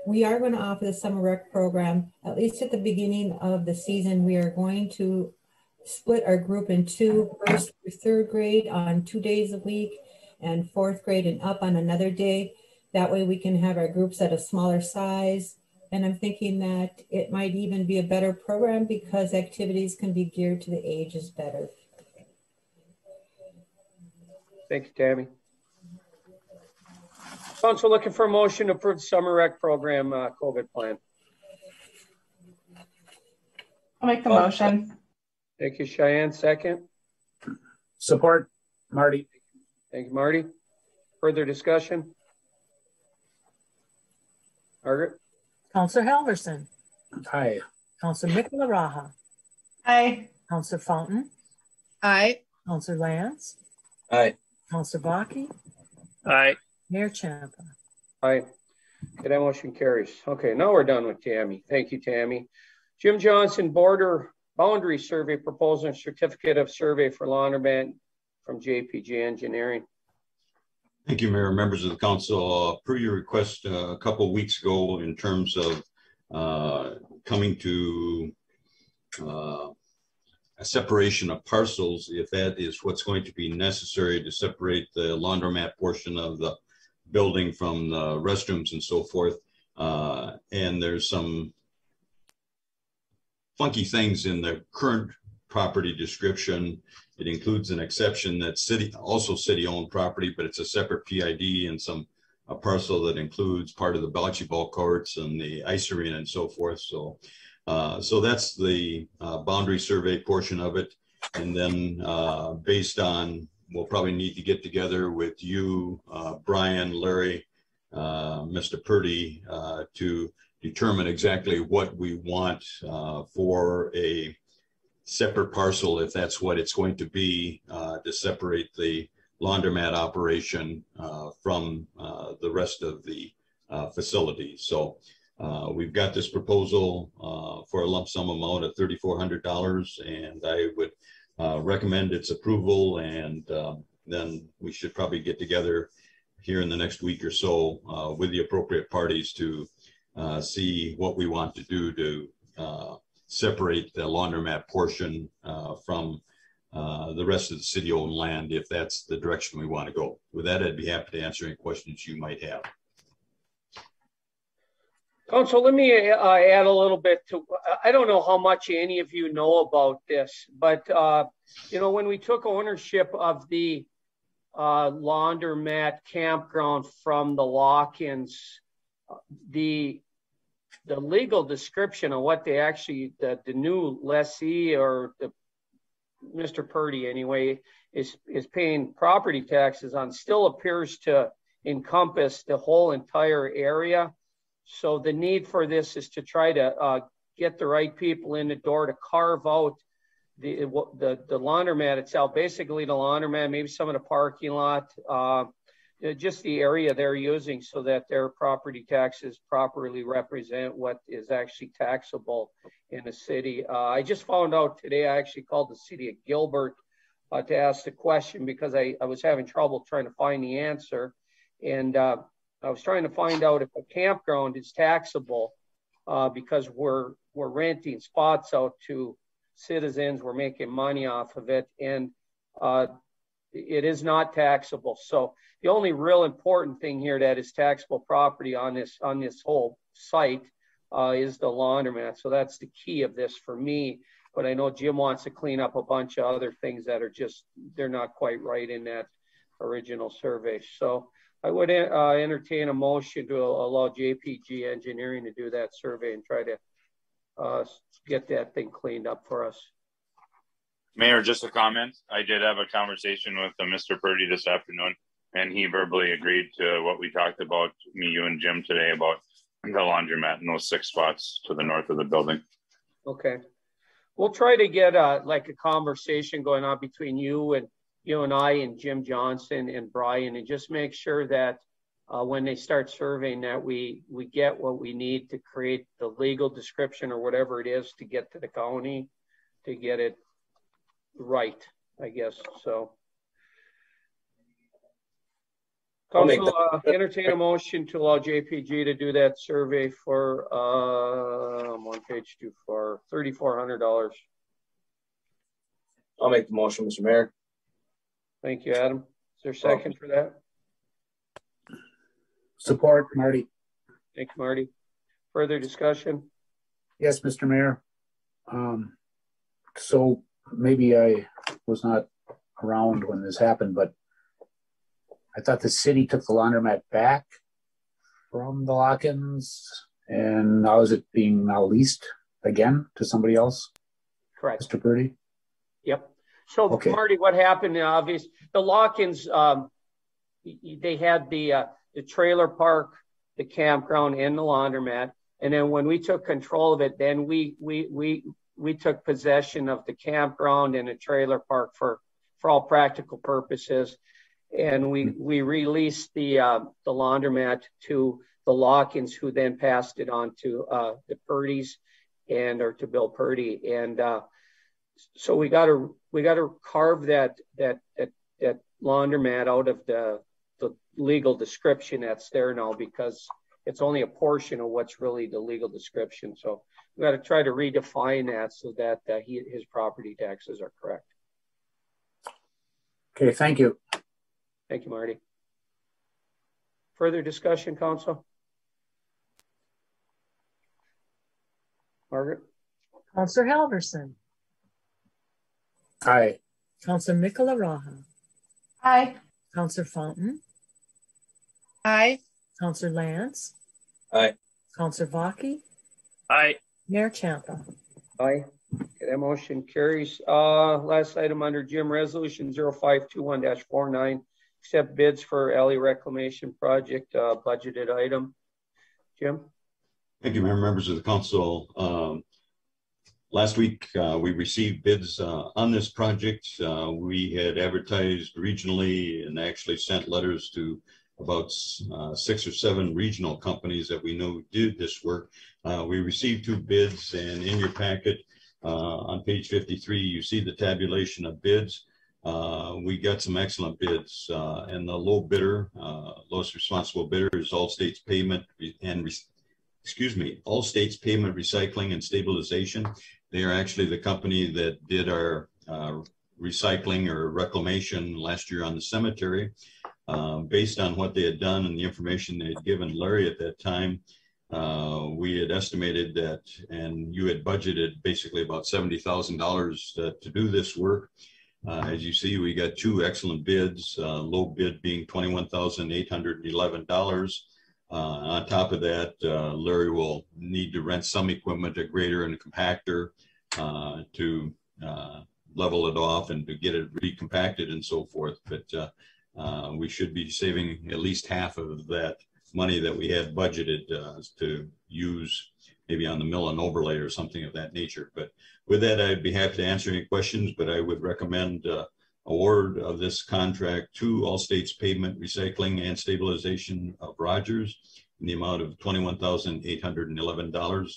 S14: We are going to offer the summer rec program, at least at the beginning of the season. We are going to split our group in 2, first through 3rd grade on 2 days a week, and 4th grade and up on another day. That way we can have our groups at a smaller size. And I'm thinking that it might even be a better program because activities can be geared to the ages better.
S1: Thank you, Tammy. Council looking for a motion to approve the summer rec program COVID plan.
S4: I'll make the motion.
S1: Thank you, Cheyenne. Second.
S6: Support, Marty.
S1: Thank you, Marty. Further discussion? Margaret?
S2: Counselor Halverson.
S6: Aye.
S2: Counselor Michalaraha.
S4: Aye.
S2: Counselor Fountain.
S7: Aye.
S2: Counselor Lance.
S3: Aye.
S2: Counselor Bakke.
S5: Aye.
S2: Mayor Champa.
S1: Aye. Okay, that motion carries. Okay, now we're done with Tammy. Thank you, Tammy. Jim Johnson, border boundary survey proposal and certificate of survey for laundromat from JPG Engineering.
S10: Thank you, Mayor, members of the council. Per your request a couple of weeks ago in terms of coming to a separation of parcels, if that is what's going to be necessary to separate the laundromat portion of the building from the restrooms and so forth. And there's some funky things in the current property description. It includes an exception that's city-owned property, but it's a separate PID and a parcel that includes part of the bocce ball courts and the ice arena and so forth. So that's the boundary survey portion of it. And then based on, we'll probably need to get together with you, Brian, Larry, Mr. Purdy, to determine exactly what we want for a separate parcel, if that's what it's going to be, to separate the laundromat operation from the rest of the facility. So we've got this proposal for a lump sum amount of $3,400, and I would recommend its approval, and then we should probably get together here in the next week or so with the appropriate parties to see what we want to do to separate the laundromat portion from the rest of the city-owned land, if that's the direction we want to go. With that, I'd be happy to answer any questions you might have.
S1: Council, let me add a little bit to, I don't know how much any of you know about this, but when we took ownership of the laundromat campground from the Lock-ins, the the legal description of what they actually, the new lessee or the Mr. Purdy anyway, is paying property taxes on still appears to encompass the whole entire area. So the need for this is to try to get the right people in the door to carve out the laundromat itself, basically the laundromat, maybe some of the parking lot, just the area they're using, so that their property taxes properly represent what is actually taxable in the city. I just found out today, I actually called the city of Gilbert to ask the question because I was having trouble trying to find the answer. And I was trying to find out if a campground is taxable because we're renting spots out to citizens, we're making money off of it, and it is not taxable. So the only real important thing here that is taxable property on this whole site is the laundromat. So that's the key of this for me. But I know Jim wants to clean up a bunch of other things that are just, they're not quite right in that original survey. So I would entertain a motion to allow JPG Engineering to do that survey and try to get that thing cleaned up for us.
S11: Mayor, just a comment. I did have a conversation with Mr. Purdy this afternoon, and he verbally agreed to what we talked about, me, you, and Jim today, about the laundromat in those 6 spots to the north of the building.
S1: Okay. We'll try to get like a conversation going on between you and I and Jim Johnson and Brian, and just make sure that when they start surveying that we get what we need to create the legal description or whatever it is to get to the county to get it right, I guess. So Council, entertain a motion to allow JPG to do that survey for I'm on page 2 for $3,400.
S3: I'll make the motion, Mr. Mayor.
S1: Thank you, Adam. Is there a second for that?
S6: Support, Marty.
S1: Thank you, Marty. Further discussion?
S6: Yes, Mr. Mayor. So maybe I was not around when this happened, but I thought the city took the laundromat back from the lock-ins, and how is it being now leased again to somebody else?
S1: Correct.
S6: Mr. Purdy?
S1: Yep. So okay. Marty, what happened, obviously, the lock-ins, they had the trailer park, the campground, and the laundromat. And then when we took control of it, then we took possession of the campground and the trailer park for all practical purposes. And we released the laundromat to the lock-ins, who then passed it on to the Purdys or to Bill Purdy. And so we got to carve that laundromat out of the legal description that's there now, because it's only a portion of what's really the legal description. So we got to try to redefine that so that his property taxes are correct.
S6: Okay, thank you.
S1: Thank you, Marty. Further discussion, Council? Margaret?
S2: Councillor Halverson.
S6: Aye.
S2: Councillor Nicola Raha.
S4: Aye.
S2: Councillor Fountain.
S7: Aye.
S2: Councillor Lance.
S3: Aye.
S2: Councillor Vaki.
S5: Aye.
S2: Mayor Champa.
S1: Aye. Okay, that motion carries. Last item under Jim, Resolution 0521-49. Accept bids for alley reclamation project, budgeted item. Jim?
S10: Thank you, Mayor, members of the council. Last week, we received bids on this project. We had advertised regionally and actually sent letters to about 6 or 7 regional companies that we know did this work. We received 2 bids, and in your packet on page 53, you see the tabulation of bids. We got some excellent bids, and the low bidder, lowest responsible bidder, is All States Pavement All States Pavement Recycling and Stabilization. They are actually the company that did our recycling or reclamation last year on the cemetery. Based on what they had done and the information they had given Larry at that time, we had estimated that, and you had budgeted basically about $70,000 to do this work. As you see, we got 2 excellent bids, low bid being $21,811. On top of that, Larry will need to rent some equipment, a grader and a compactor, to level it off and to get it recompacted and so forth. But we should be saving at least half of that money that we had budgeted to use maybe on the mill and overlay or something of that nature. But with that, I'd be happy to answer any questions, but I would recommend award of this contract to All States Pavement Recycling and Stabilization of Rogers in the amount of $21,811.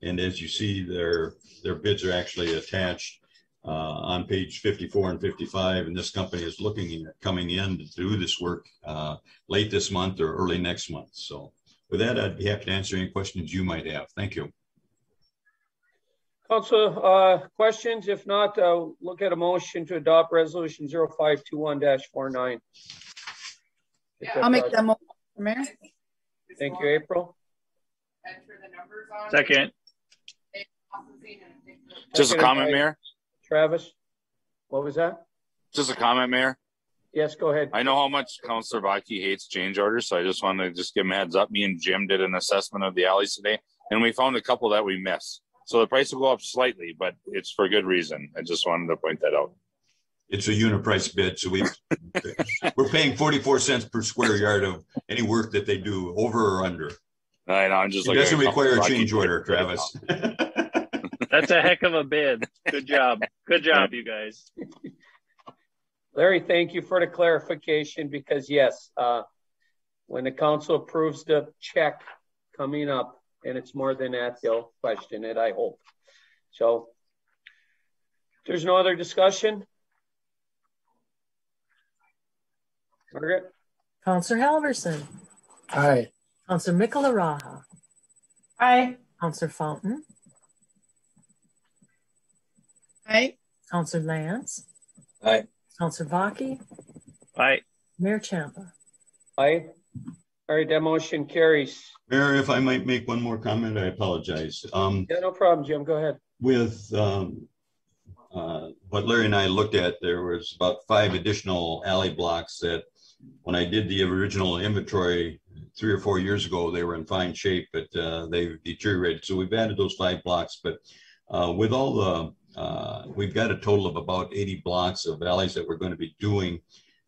S10: And as you see, their bids are actually attached on page 54 and 55. And this company is looking at coming in to do this work late this month or early next month. So with that, I'd be happy to answer any questions you might have. Thank you.
S1: Council, questions? If not, look at a motion to adopt resolution 0521-49.
S7: I'll make that motion, Mayor.
S1: Thank you, April.
S5: Second.
S11: Just a comment, Mayor.
S1: Travis, what was that?
S11: Just a comment, Mayor.
S1: Yes, go ahead.
S11: I know how much Councilor Baki hates change orders, so I just wanted to just give him a heads up. Me and Jim did an assessment of the alleys today, and we found a couple that we missed. So the price will go up slightly, but it's for good reason. I just wanted to point that out.
S10: It's a unit price bid, so we're paying 44 cents per square yard of any work that they do, over or under.
S11: I know, I'm just
S10: it doesn't require a change order, Travis.
S5: That's a heck of a bid. Good job. Good job, you guys.
S1: Larry, thank you for the clarification, because yes, when the council approves the check coming up, and it's more than that, they'll question it, I hope. So there's no other discussion. Margaret?
S2: Counselor Halverson.
S6: Aye.
S2: Counselor Michalaraha.
S4: Aye.
S2: Counselor Fountain.
S7: Aye.
S2: Counselor Lance.
S3: Aye.
S2: Counselor Vaki.
S5: Aye.
S2: Mayor Champa.
S1: Aye. All right, that motion carries.
S10: Mayor, if I might make one more comment, I apologize.
S1: Yeah, no problem, Jim. Go ahead.
S10: With what Larry and I looked at, there was about 5 additional alley blocks that when I did the original inventory 3 or 4 years ago, they were in fine shape, but they've deteriorated. So we've added those 5 blocks, but with all the, we've got a total of about 80 blocks of alleys that we're going to be doing.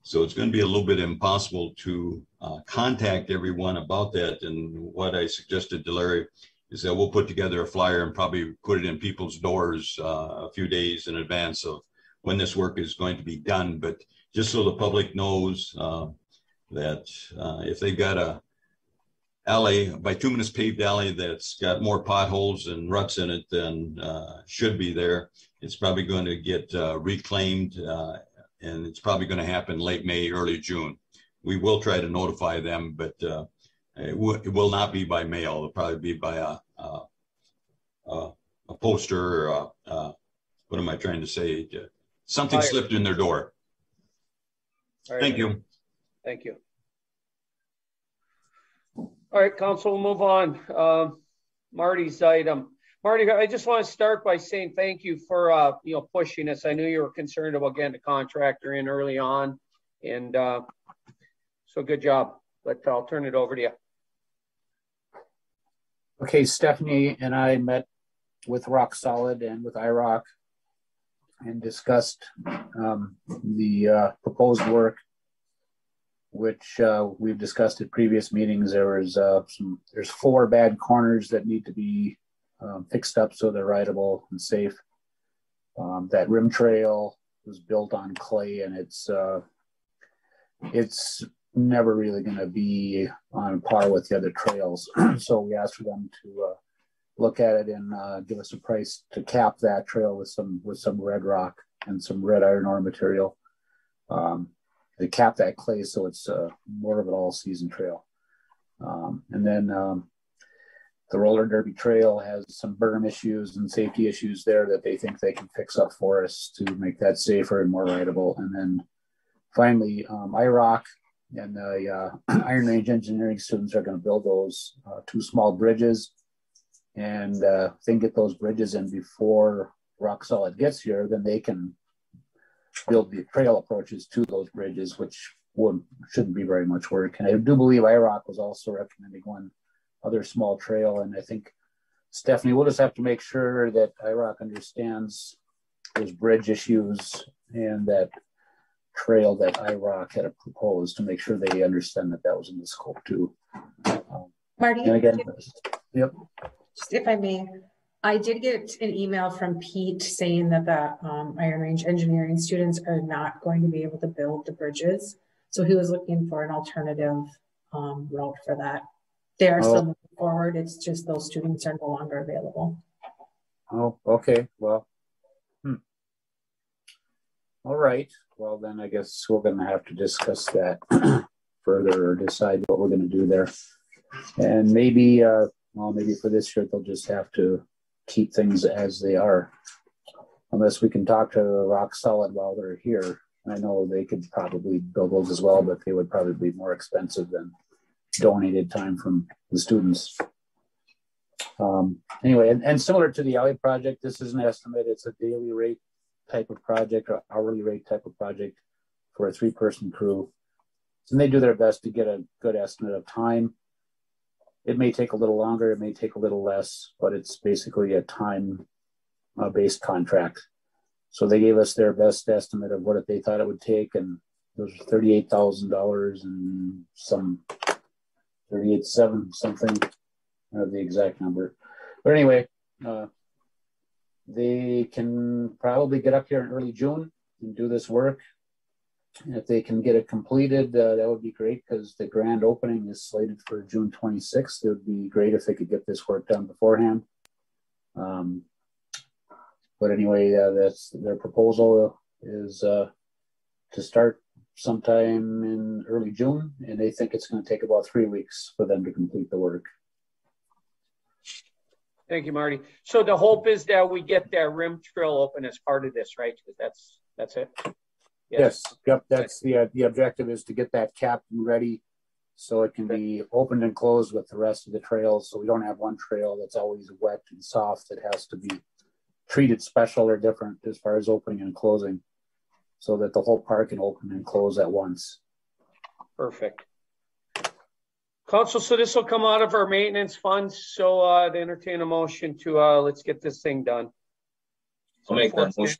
S10: So it's going to be a little bit impossible to contact everyone about that. And what I suggested to Larry is that we'll put together a flyer and probably put it in people's doors a few days in advance of when this work is going to be done. But just so the public knows that if they've got a alley, bituminous paved alley that's got more potholes and ruts in it than should be there, it's probably going to get reclaimed, and it's probably going to happen late May, early June. We will try to notify them, but it will not be by mail. It'll probably be by a poster or what am I trying to say? Something slipped in their door.
S1: All right.
S10: Thank you.
S1: Thank you. All right, council, we'll move on. Marty's item. Marty, I just want to start by saying thank you for pushing us. I knew you were concerned about getting a contractor in early on, and so good job. But I'll turn it over to you.
S6: Okay, Stephanie and I met with Rock Solid and with IROC and discussed the proposed work, which we've discussed at previous meetings. There's 4 bad corners that need to be fixed up so they're rideable and safe. That rim trail was built on clay, and it's never really going to be on par with the other trails. So we asked for them to look at it and give us a price to cap that trail with some red rock and some red iron ore material. They cap that clay so it's more of an all-season trail. And then the roller derby trail has some berm issues and safety issues there that they think they can fix up for us to make that safer and more rideable. And then finally, IROC and the Iron Range engineering students are going to build those 2 small bridges. And if they can get those bridges in before Rock Solid gets here, then they can build the trail approaches to those bridges, which would shouldn't be very much work. And I do believe IROC was also recommending one other small trail. And I think, Stephanie, we'll just have to make sure that IROC understands there's bridge issues and that trail that IROC had proposed, to make sure they understand that that was in the scope too.
S17: Marty,
S6: and again, yep.
S17: Just if I may, I did get an email from Pete saying that the Iron Range engineering students are not going to be able to build the bridges. So he was looking for an alternative route for that. They are still moving forward. It's just those students are no longer available.
S6: Oh, okay. Well, all right. Well, then I guess we're going to have to discuss that further, or decide what we're going to do there. And maybe, well, maybe for this year, they'll just have to keep things as they are, unless we can talk to Rock Solid while they're here. I know they could probably build those as well, but they would probably be more expensive than donated time from the students. Anyway, and similar to the alley project, this is an estimate. It's a daily rate type of project or hourly rate type of project for a 3-person crew. And they do their best to get a good estimate of time. It may take a little longer, it may take a little less, but it's basically a time-based contract. So they gave us their best estimate of what they thought it would take, and it was $38,000 and some 38.7 something. I don't have the exact number. But anyway, they can probably get up here in early June and do this work. And if they can get it completed, that would be great, because the grand opening is slated for June 26th. It would be great if they could get this work done beforehand. But anyway, that's their proposal is to start sometime in early June, and they think it's going to take about 3 weeks for them to complete the work.
S1: Thank you, Marty. So the hope is that we get that rim trail open as part of this, right? That's it.
S6: Yes. Yep. That's the objective, is to get that capped and ready so it can be opened and closed with the rest of the trails. So we don't have one trail that's always wet and soft. It has to be treated special or different as far as opening and closing, so that the whole park can open and close at once.
S1: Perfect. Council, so this will come out of our maintenance funds. So to entertain a motion to let's get this thing done.
S3: I'll make that motion.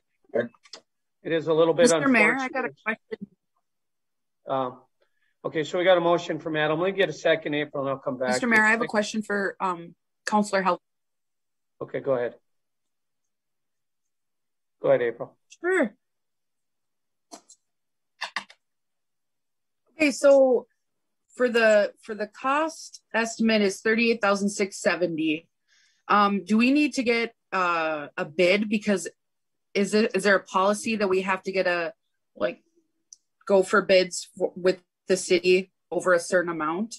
S1: It is a little bit
S7: Mr.
S1: unfortunate.
S7: Mayor, I got a question.
S1: Okay, so we got a motion from Adam. Let me get a second, April, and I'll come back.
S7: Mr. Mayor, I have a question for Councilor Help.
S1: Okay, go ahead. Go ahead, April.
S7: Sure. Okay, so for the cost estimate is $38,670. Do we need to get a bid? Because is there a policy that we have to get go for bids with the city over a certain amount?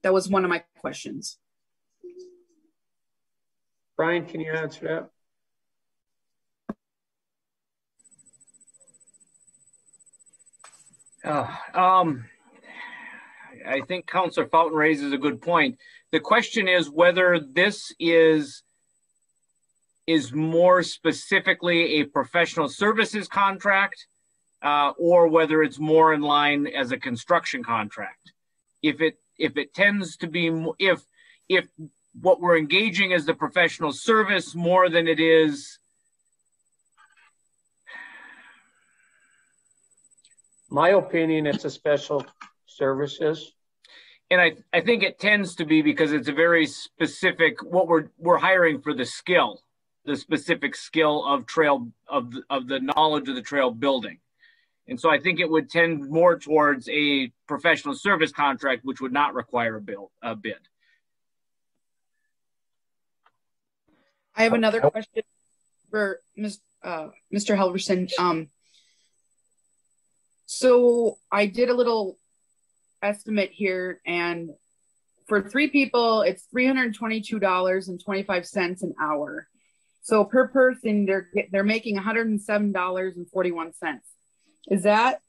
S7: That was one of my questions.
S1: Brian, can you answer that?
S15: I think Councilor Fountain raises a good point. The question is whether this is more specifically a professional services contract or whether it's more in line as a construction contract. If it tends to be, if what we're engaging is the professional service more than it is.
S1: My opinion, it's a special services.
S15: And I think it tends to be because it's a very specific, what we're hiring for the skill, the specific skill of trail, of the knowledge of the trail building. And so I think it would tend more towards a professional service contract, which would not require a bid.
S7: I have another question for Mr. Helverson. So I did a little estimate here, and for 3 people, it's $322.25 an hour. So per person, they're making $107.41. Is that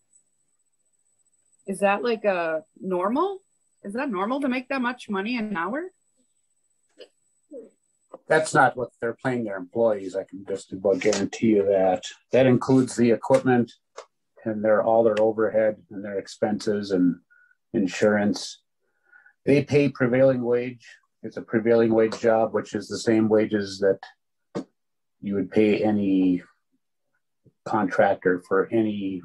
S7: like a normal? Is that normal to make that much money an hour?
S6: That's not what they're paying their employees. I can just about guarantee you that. That includes the equipment and all their overhead and their expenses and insurance. They pay prevailing wage. It's a prevailing wage job, which is the same wages that you would pay any contractor for any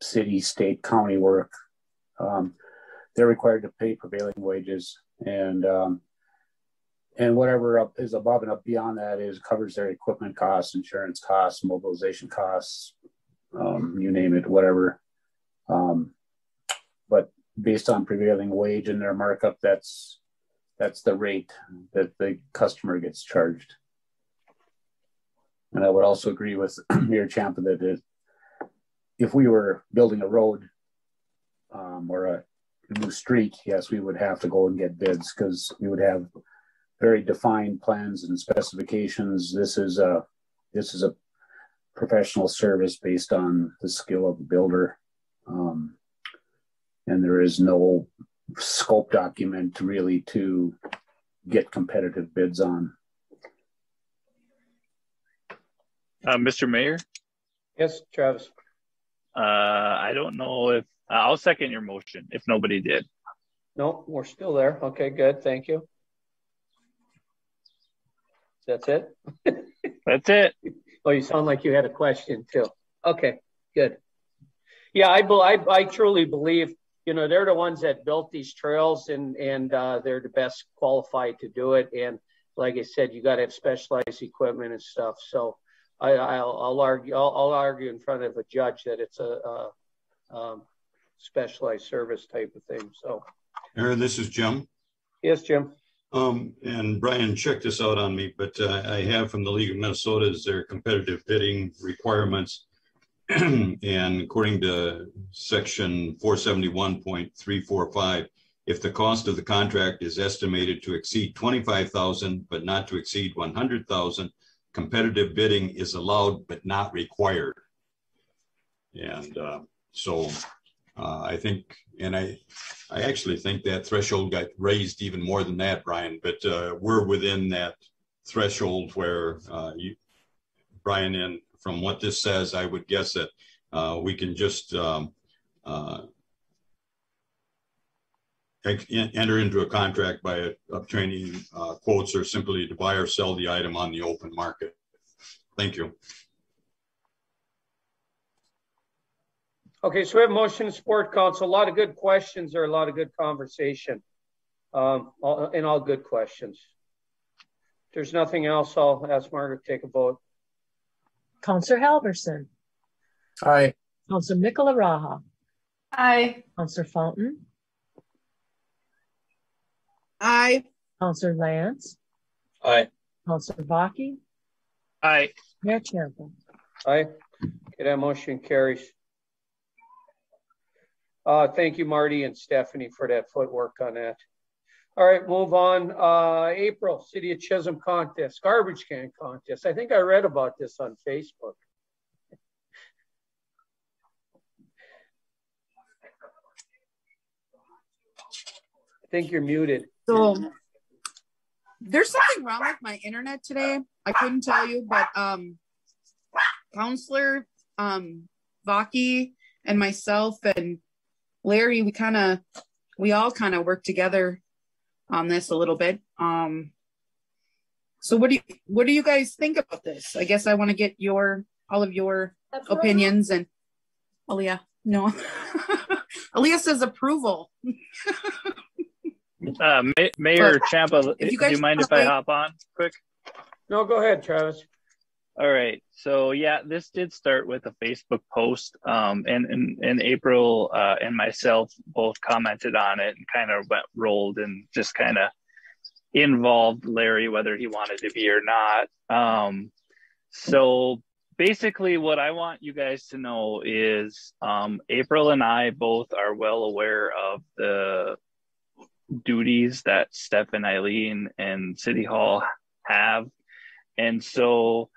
S6: city, state, county work. They're required to pay prevailing wages, and whatever is above and up beyond that covers their equipment costs, insurance costs, mobilization costs, you name it, whatever. But based on prevailing wage and their markup, that's the rate that the customer gets charged. And I would also agree with Mayor Champa that if we were building a road or a new street, yes, we would have to go and get bids because we would have very defined plans and specifications. This is a professional service based on the skill of the builder, and there is no scope document really to get competitive bids on.
S5: Mr. Mayor?
S1: Yes, Travis.
S5: I don't know if I'll second your motion if nobody did.
S1: No, we're still there. Okay, good. Thank you. That's it?
S5: That's it.
S1: Oh, you sound like you had a question too. Okay, good. Yeah, I truly believe, they're the ones that built these trails and they're the best qualified to do it. And like I said, you got to have specialized equipment and stuff. So I'll argue in front of a judge that it's a specialized service type of thing. So,
S10: Aaron, this is Jim.
S1: Yes, Jim.
S10: And Brian, check this out on me, but I have from the League of Minnesota's their competitive bidding requirements. And according to section 471.345, if the cost of the contract is estimated to exceed $25,000 but not to exceed $100,000, competitive bidding is allowed but not required. And so I think, and I actually think that threshold got raised even more than that, Brian, but we're within that threshold where Brian, and from what this says, I would guess that we can just enter into a contract by obtaining quotes or simply to buy or sell the item on the open market. Thank you.
S1: Okay, so we have motion to support, council. A lot of good questions or a lot of good conversation, and all good questions. If there's nothing else, I'll ask Margaret to take a vote.
S2: Counselor Halverson.
S6: Aye.
S2: Counselor Nicola Raha.
S4: Aye.
S2: Counselor Fountain.
S7: Aye.
S2: Counselor Lance.
S3: Aye.
S2: Counselor Baki.
S5: Aye.
S2: Mayor Champa.
S1: Aye. Okay, that motion carries. Thank you, Marty and Stephanie, for that footwork on that. All right, move on. April, City of Chisholm contest, garbage can contest. I think I read about this on Facebook. I think you're muted.
S7: So there's something wrong with my internet today. I couldn't tell you, but Counselor Vaki and myself and Larry, we all kind of work together on this a little bit. So what do you guys think about this? I guess I want to get all of your opinions and Aaliyah. No. Aaliyah says approval.
S5: Mayor Champa, do you mind if I hop on quick?
S1: No, go ahead, Travis.
S5: All right. So yeah, this did start with a Facebook post, and April and myself both commented on it and kind of rolled and just kind of involved Larry whether he wanted to be or not. So basically, what I want you guys to know is April and I both are well aware of the duties that Steph and Eileen and City Hall have, and so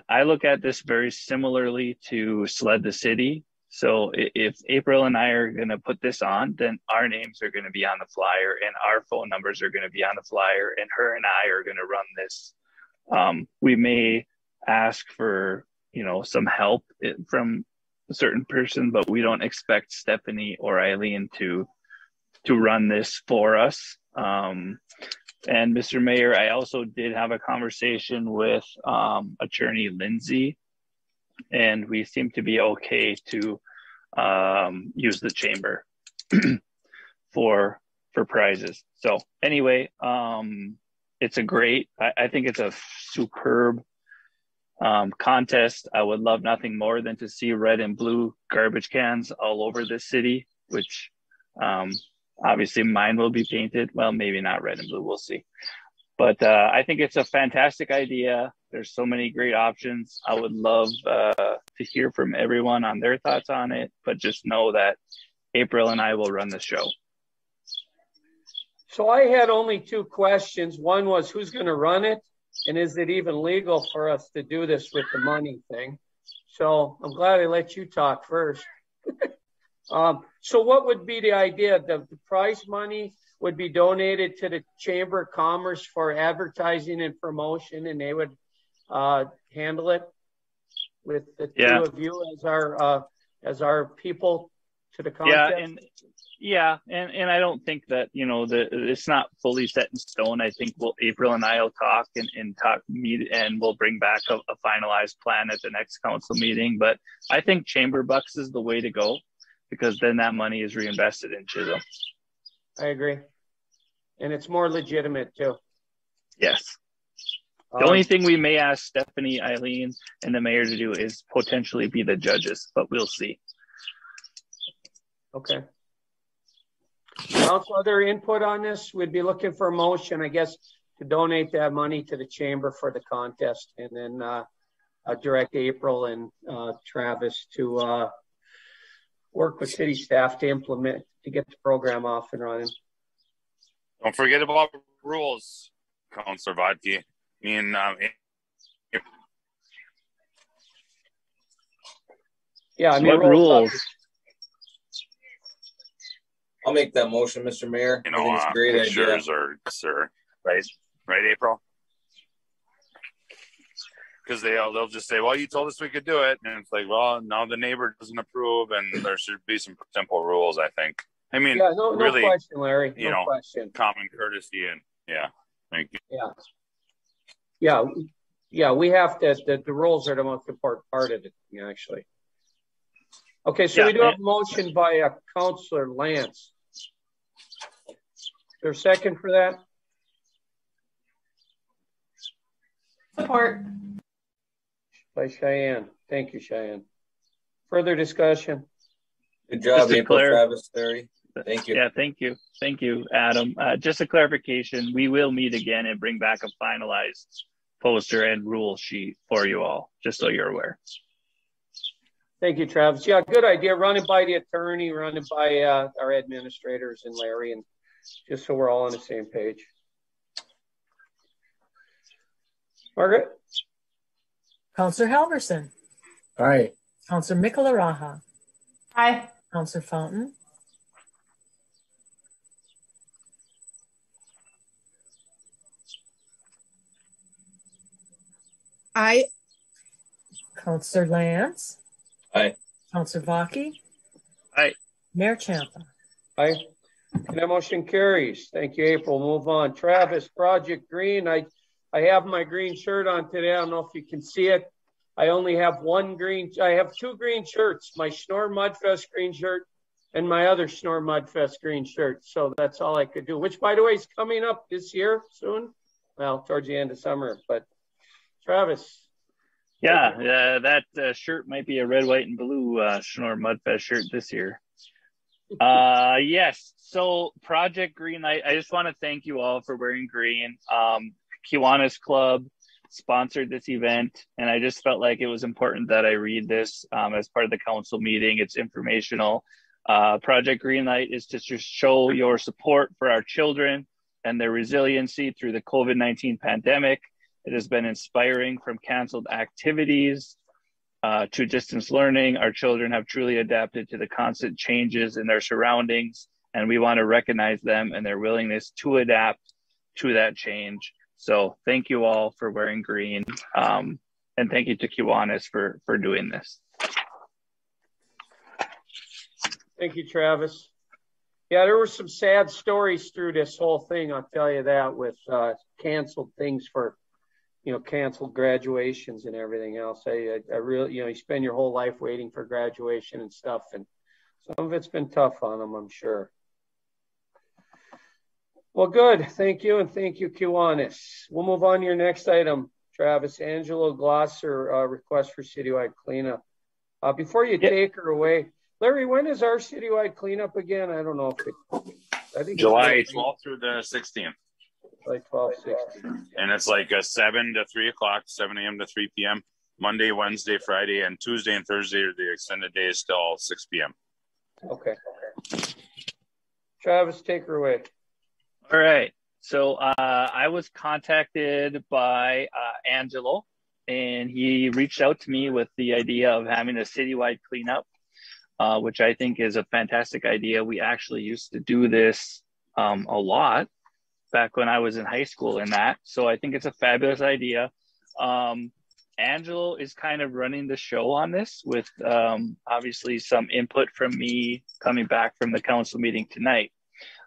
S5: I look at this very similarly to Sled the City. So if April and I are going to put this on, then our names are going to be on the flyer and our phone numbers are going to be on the flyer, and her and I are going to run this. We may ask for, some help from a certain person, but we don't expect Stephanie or Eileen to run this for us. And Mr. Mayor, I also did have a conversation with Attorney Lindsay, and we seem to be okay to use the chamber for prizes. So anyway, it's I think it's a superb contest. I would love nothing more than to see red and blue garbage cans all over this city, which obviously mine will be painted. Well, maybe not red and blue, we'll see. But I think it's a fantastic idea. There's so many great options. I would love to hear from everyone on their thoughts on it, but just know that April and I will run the show.
S1: So I had only two questions. One was, who's going to run it? And is it even legal for us to do this with the money thing? So I'm glad I let you talk first. So what would be the idea? The prize money would be donated to the Chamber of Commerce for advertising and promotion, and they would handle it with the two of you as our people to the contest.
S5: And I don't think that, it's not fully set in stone. I think April and I will talk and we'll bring back a finalized plan at the next council meeting. But I think Chamber Bucks is the way to go, because then that money is reinvested in Chisholm.
S1: I agree. And it's more legitimate too.
S5: Yes. The only thing we may ask Stephanie, Eileen, and the mayor to do is potentially be the judges, but we'll see.
S1: Okay. Also, other input on this? We'd be looking for a motion, I guess, to donate that money to the chamber for the contest, and then direct April and Travis to work with city staff to get the program off and running.
S11: Don't forget about rules, Councilor Vodke.
S5: What rules?
S3: I'll make that motion, Mr. Mayor. I think it's a great idea.
S11: Sir, right, April? Because they'll just say, "Well, you told us we could do it," and it's like, "Well, now the neighbor doesn't approve," and there should be some simple rules. I think.
S1: No
S11: really,
S1: question, Larry. No question.
S11: Common courtesy and thank you.
S1: We have to. The rules are the most important part of it, actually. Okay, so we do have a motion by Councilor Lance. Is there a second for that?
S4: Support.
S1: By Cheyenne. Thank you, Cheyenne. Further discussion?
S3: Good job, April, Travis, Terry. Thank you.
S5: Yeah, thank you. Thank you, Adam. Just a clarification, we will meet again and bring back a finalized poster and rule sheet for you all, just so you're aware.
S1: Thank you, Travis. Yeah, good idea. Run it by the attorney, run it by our administrators and Larry, and just so we're all on the same page. Margaret?
S2: Councillor Halverson.
S6: Aye.
S2: Councillor Michalaraha.
S4: Aye.
S2: Councillor Fountain.
S7: Aye.
S2: Councillor Lance.
S3: Aye.
S2: Councillor Vodke.
S5: Aye.
S2: Mayor Ciampa.
S1: Aye. And that motion carries. Thank you, April. Move on. Travis, Project Green. I have my green shirt on today. I don't know if you can see it. I only have I have two green shirts, my Schnorr Mudfest green shirt and my other Schnorr Mudfest green shirt. So that's all I could do, which, by the way, is coming up this year soon. Well, towards the end of summer. But Travis.
S5: Yeah, that shirt might be a red, white, and blue Schnorr Mudfest shirt this year. Yes, so Project Green, I just want to thank you all for wearing green. Kiwanis Club sponsored this event, and I just felt like it was important that I read this as part of the council meeting. It's informational. Project Greenlight is to just show your support for our children and their resiliency through the COVID-19 pandemic. It has been inspiring from canceled activities to distance learning. Our children have truly adapted to the constant changes in their surroundings, and we want to recognize them and their willingness to adapt to that change. So thank you all for wearing green, and thank you to Kiwanis for doing this.
S1: Thank you, Travis. Yeah, there were some sad stories through this whole thing. I'll tell you that, with canceled things for, canceled graduations and everything else. I really, you spend your whole life waiting for graduation and stuff, and some of it's been tough on them, I'm sure. Well, good. Thank you, and thank you, Kiwanis. We'll move on to your next item, Travis. Angelo Glosser, request for citywide cleanup. Before you take her away, Larry, when is our citywide cleanup again? I don't know if I think
S11: July 12th through the 16th.
S1: Like 12, 16.
S11: And it's like a 7 to 3 o'clock, 7 a.m. to 3 p.m. Monday, Wednesday, Friday, and Tuesday and Thursday are the extended days till 6 p.m.
S1: Okay. Travis, take her away.
S5: All right. So I was contacted by Angelo, and he reached out to me with the idea of having a citywide cleanup, which I think is a fantastic idea. We actually used to do this a lot back when I was in high school and that. So I think it's a fabulous idea. Angelo is kind of running the show on this with obviously some input from me coming back from the council meeting tonight.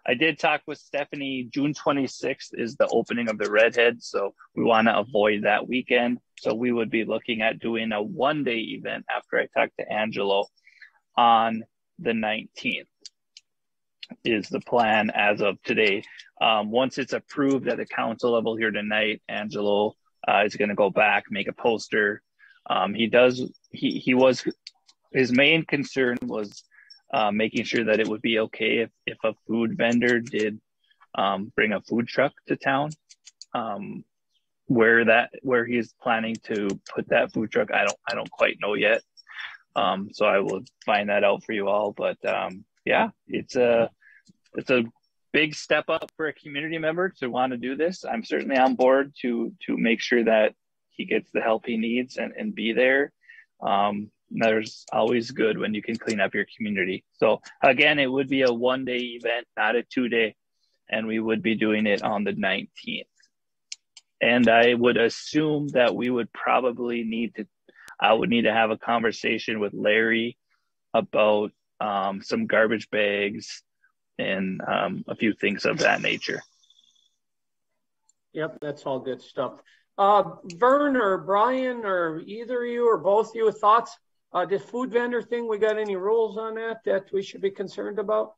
S5: I did talk with Stephanie. June 26th is the opening of the Redhead, so we want to avoid that weekend. So we would be looking at doing a one-day event after I talked to Angelo on the 19th is the plan as of today. Once it's approved at the council level here tonight, Angelo is going to go back, make a poster. His main concern was making sure that it would be okay if a food vendor did bring a food truck to town. Where he's planning to put that food truck, I don't quite know yet. So I will find that out for you all. But yeah, it's a big step up for a community member to want to do this. I'm certainly on board to make sure that he gets the help he needs and be there. There's always good when you can clean up your community. So again, it would be a one-day event, not a 2-day, and we would be doing it on the 19th. And I would assume that we would probably I would need to have a conversation with Larry about some garbage bags and a few things of that nature.
S1: Yep, that's all good stuff. Vern or Brian or either of you or both of you, thoughts? The food vendor thing, we got any rules on that we should be concerned about?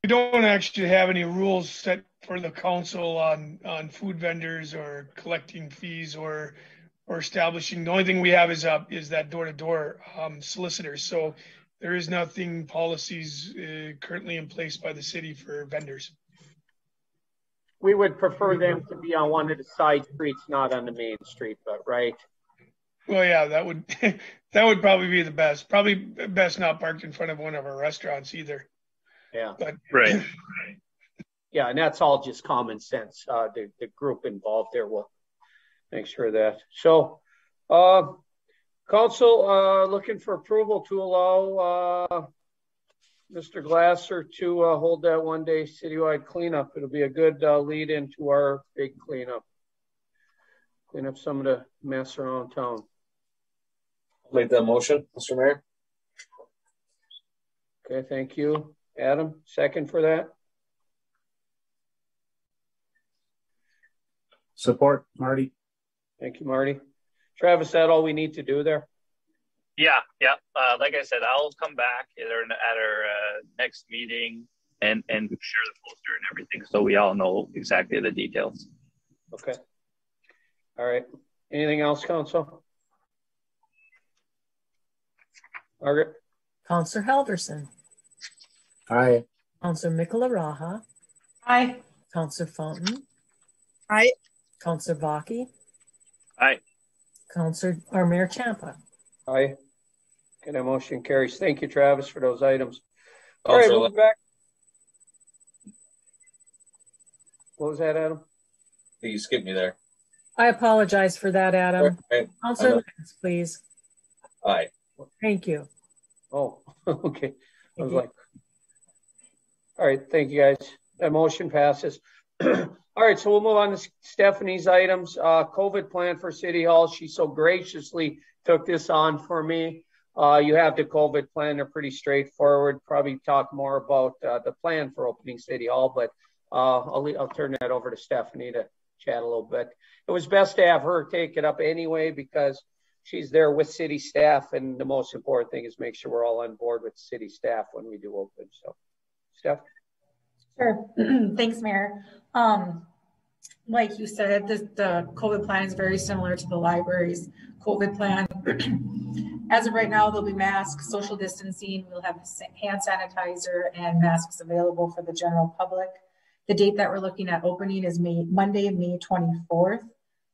S13: We don't actually have any rules set for the council on food vendors or collecting fees or establishing. The only thing we have is that door-to-door solicitors. So there is nothing policies currently in place by the city for vendors.
S1: We would prefer them to be on one of the side streets, not on the main street, but right.
S13: Well, yeah, that would probably be the best. Probably best not parked in front of one of our restaurants either.
S1: Yeah.
S13: But
S5: right.
S1: Yeah, and that's all just common sense. The group involved there will make sure of that. So, council looking for approval to allow Mr. Glasser to hold that one-day citywide cleanup. It'll be a good lead into our big cleanup. Clean up some of the mess around town.
S3: Make that motion, Mr. Mayor.
S1: Okay, thank you. Adam, second for that.
S6: Support, Marty.
S1: Thank you, Marty. Travis, is that all we need to do there?
S5: Yeah. Like I said, I'll come back at our next meeting and share the poster and everything, so we all know exactly the details.
S1: Okay. All right. Anything else, Council? Margaret?
S2: Counselor Halverson.
S6: Aye.
S2: Counselor Mikuláraha.
S17: Aye.
S2: Counselor Fountain.
S7: Aye.
S2: Counselor Baki.
S5: Aye.
S2: Mayor Ciampa.
S1: Aye. Okay, that motion carries. Thank you, Travis, for those items. All right, moving back. What was that, Adam?
S3: You skipped me there.
S2: I apologize for that, Adam.
S3: Right.
S2: Counselor Lance, please.
S3: Aye.
S2: Thank you.
S1: Oh, okay. I was like, all right, thank you, guys. That motion passes. All right, so we'll move on to Stephanie's items. COVID plan for City Hall. She so graciously took this on for me. You have the COVID plan. They're pretty straightforward. Probably talk more about the plan for opening City Hall, but I'll turn that over to Stephanie to chat a little bit. It was best to have her take it up anyway because she's there with city staff, and the most important thing is make sure we're all on board with city staff when we do open. So, Steph?
S17: Sure. Thanks, Mayor. Like you said, the COVID plan is very similar to the library's COVID plan. As of right now, there'll be masks, social distancing. We'll have hand sanitizer and masks available for the general public. The date that we're looking at opening is Monday, May 24th.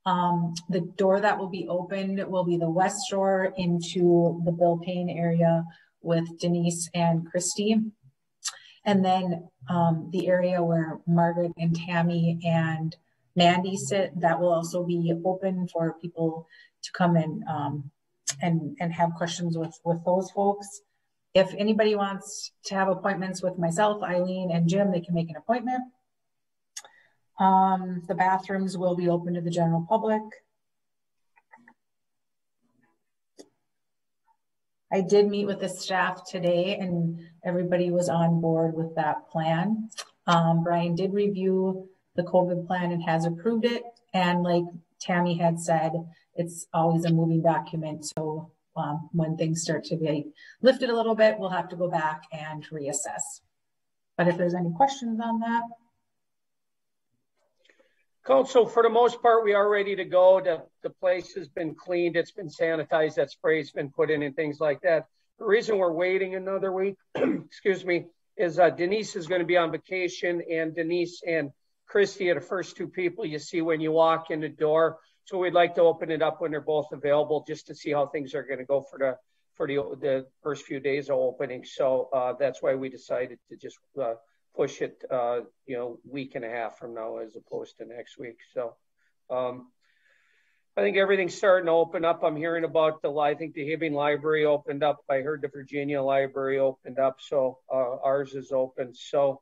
S17: The door that will be opened will be the west door into the Bill Payne area with Denise and Christy. And then the area where Margaret and Tammy and Mandy sit, that will also be open for people to come in and have questions with those folks. If anybody wants to have appointments with myself, Eileen, and Jim, they can make an appointment. The bathrooms will be open to the general public. I did meet with the staff today and everybody was on board with that plan. Brian did review the COVID plan and has approved it. And like Tammy had said, it's always a moving document. So when things start to be lifted a little bit, we'll have to go back and reassess. But if there's any questions on that.
S1: Council, for the most part, we are ready to go. The place has been cleaned. It's been sanitized. That spray's been put in and things like that. The reason we're waiting another week, excuse me, is Denise is going to be on vacation, and Denise and Christy are the first two people you see when you walk in the door. So we'd like to open it up when they're both available just to see how things are going to go for the first few days of opening. So that's why we decided to just push it, week and a half from now as opposed to next week. So I think everything's starting to open up. I'm hearing about I think the Hibbing Library opened up. I heard the Virginia Library opened up. So ours is open. So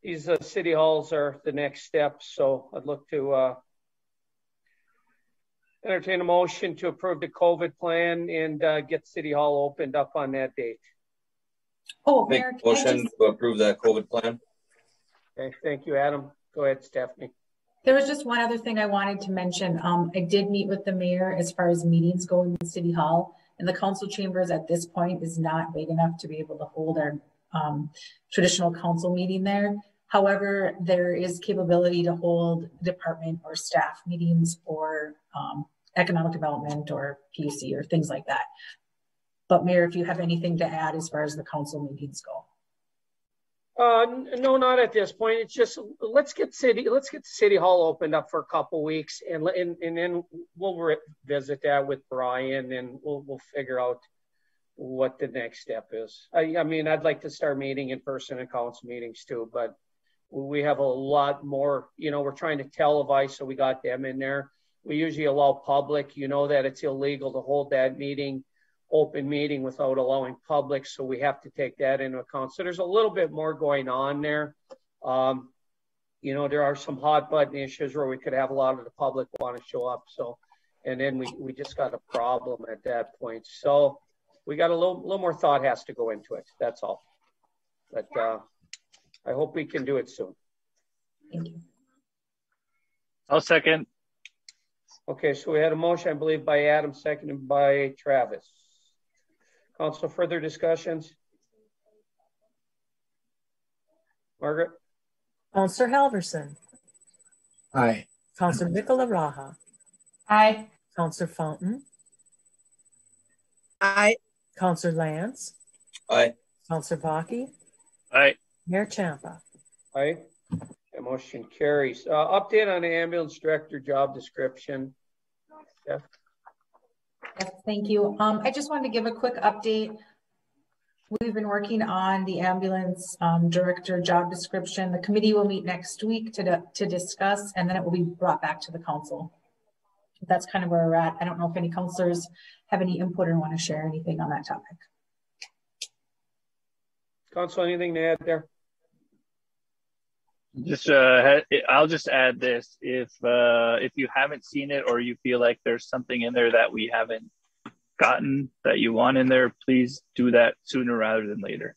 S1: these city halls are the next step. So I'd look to entertain a motion to approve the COVID plan and get City Hall opened up on that date.
S17: Oh,
S3: Make
S17: Mayor,
S3: motion to approve that COVID plan.
S1: Okay, thank you, Adam. Go ahead, Stephanie.
S17: There was just one other thing I wanted to mention. I did meet with the mayor as far as meetings go in the City Hall, and the council chambers at this point is not big enough to be able to hold our traditional council meeting there. However, there is capability to hold department or staff meetings or economic development or PUC or things like that. But Mayor, if you have anything to add as far as the council meetings go.
S1: No, not at this point. It's just let's get City Hall opened up for a couple weeks, and then we'll visit that with Brian, and we'll figure out what the next step is. I mean, I'd like to start meeting in person and council meetings too, but we have a lot more. We're trying to televise, so we got them in there. We usually allow public. That it's illegal to hold that open meeting without allowing public, so we have to take that into account. So there's a little bit more going on there. There are some hot button issues where we could have a lot of the public want to show up. So, and then we just got a problem at that point. So we got a little more thought has to go into it. That's all. But I hope we can do it soon.
S17: Thank you.
S5: I'll second.
S1: Okay, so we had a motion, I believe, by Adam, seconded by Travis. Council, further discussions? Margaret?
S2: Councillor Halverson.
S6: Aye.
S2: Councillor Nicola Raha.
S4: Aye.
S2: Councillor Fountain.
S16: Aye.
S2: Councillor Lance.
S3: Aye.
S2: Councillor Bakke.
S5: Aye.
S2: Mayor Champa.
S1: Aye. The motion carries. Update on the ambulance director job description. Steph?
S17: Yes, thank you. I just wanted to give a quick update. We've been working on the ambulance director job description. The committee will meet next week to discuss, and then it will be brought back to the council. That's kind of where we're at. I don't know if any councilors have any input or want to share anything on that topic.
S1: Council, anything to add there?
S5: Just I'll just add this: if you haven't seen it or you feel like there's something in there that we haven't gotten that you want in there, please do that sooner rather than later.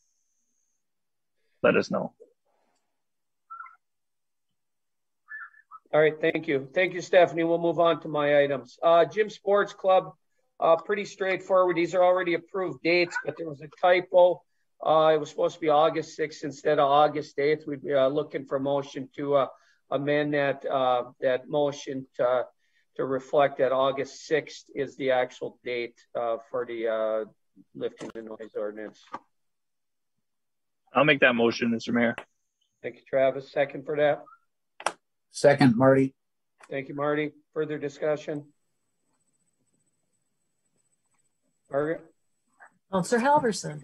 S5: Let us know.
S1: All right, thank you. Thank you, Stephanie. We'll move on to my items. Gym Sports Club, pretty straightforward. These are already approved dates, but there was a typo. It was supposed to be August 6th instead of August 8th. We'd be looking for a motion to amend that motion to reflect that August 6th is the actual date for the lifting the noise ordinance.
S5: I'll make that motion, Mr. Mayor.
S1: Thank you, Travis. Second for that.
S6: Second, Marty.
S1: Thank you, Marty. Further discussion? Margaret?
S2: Counselor Halverson.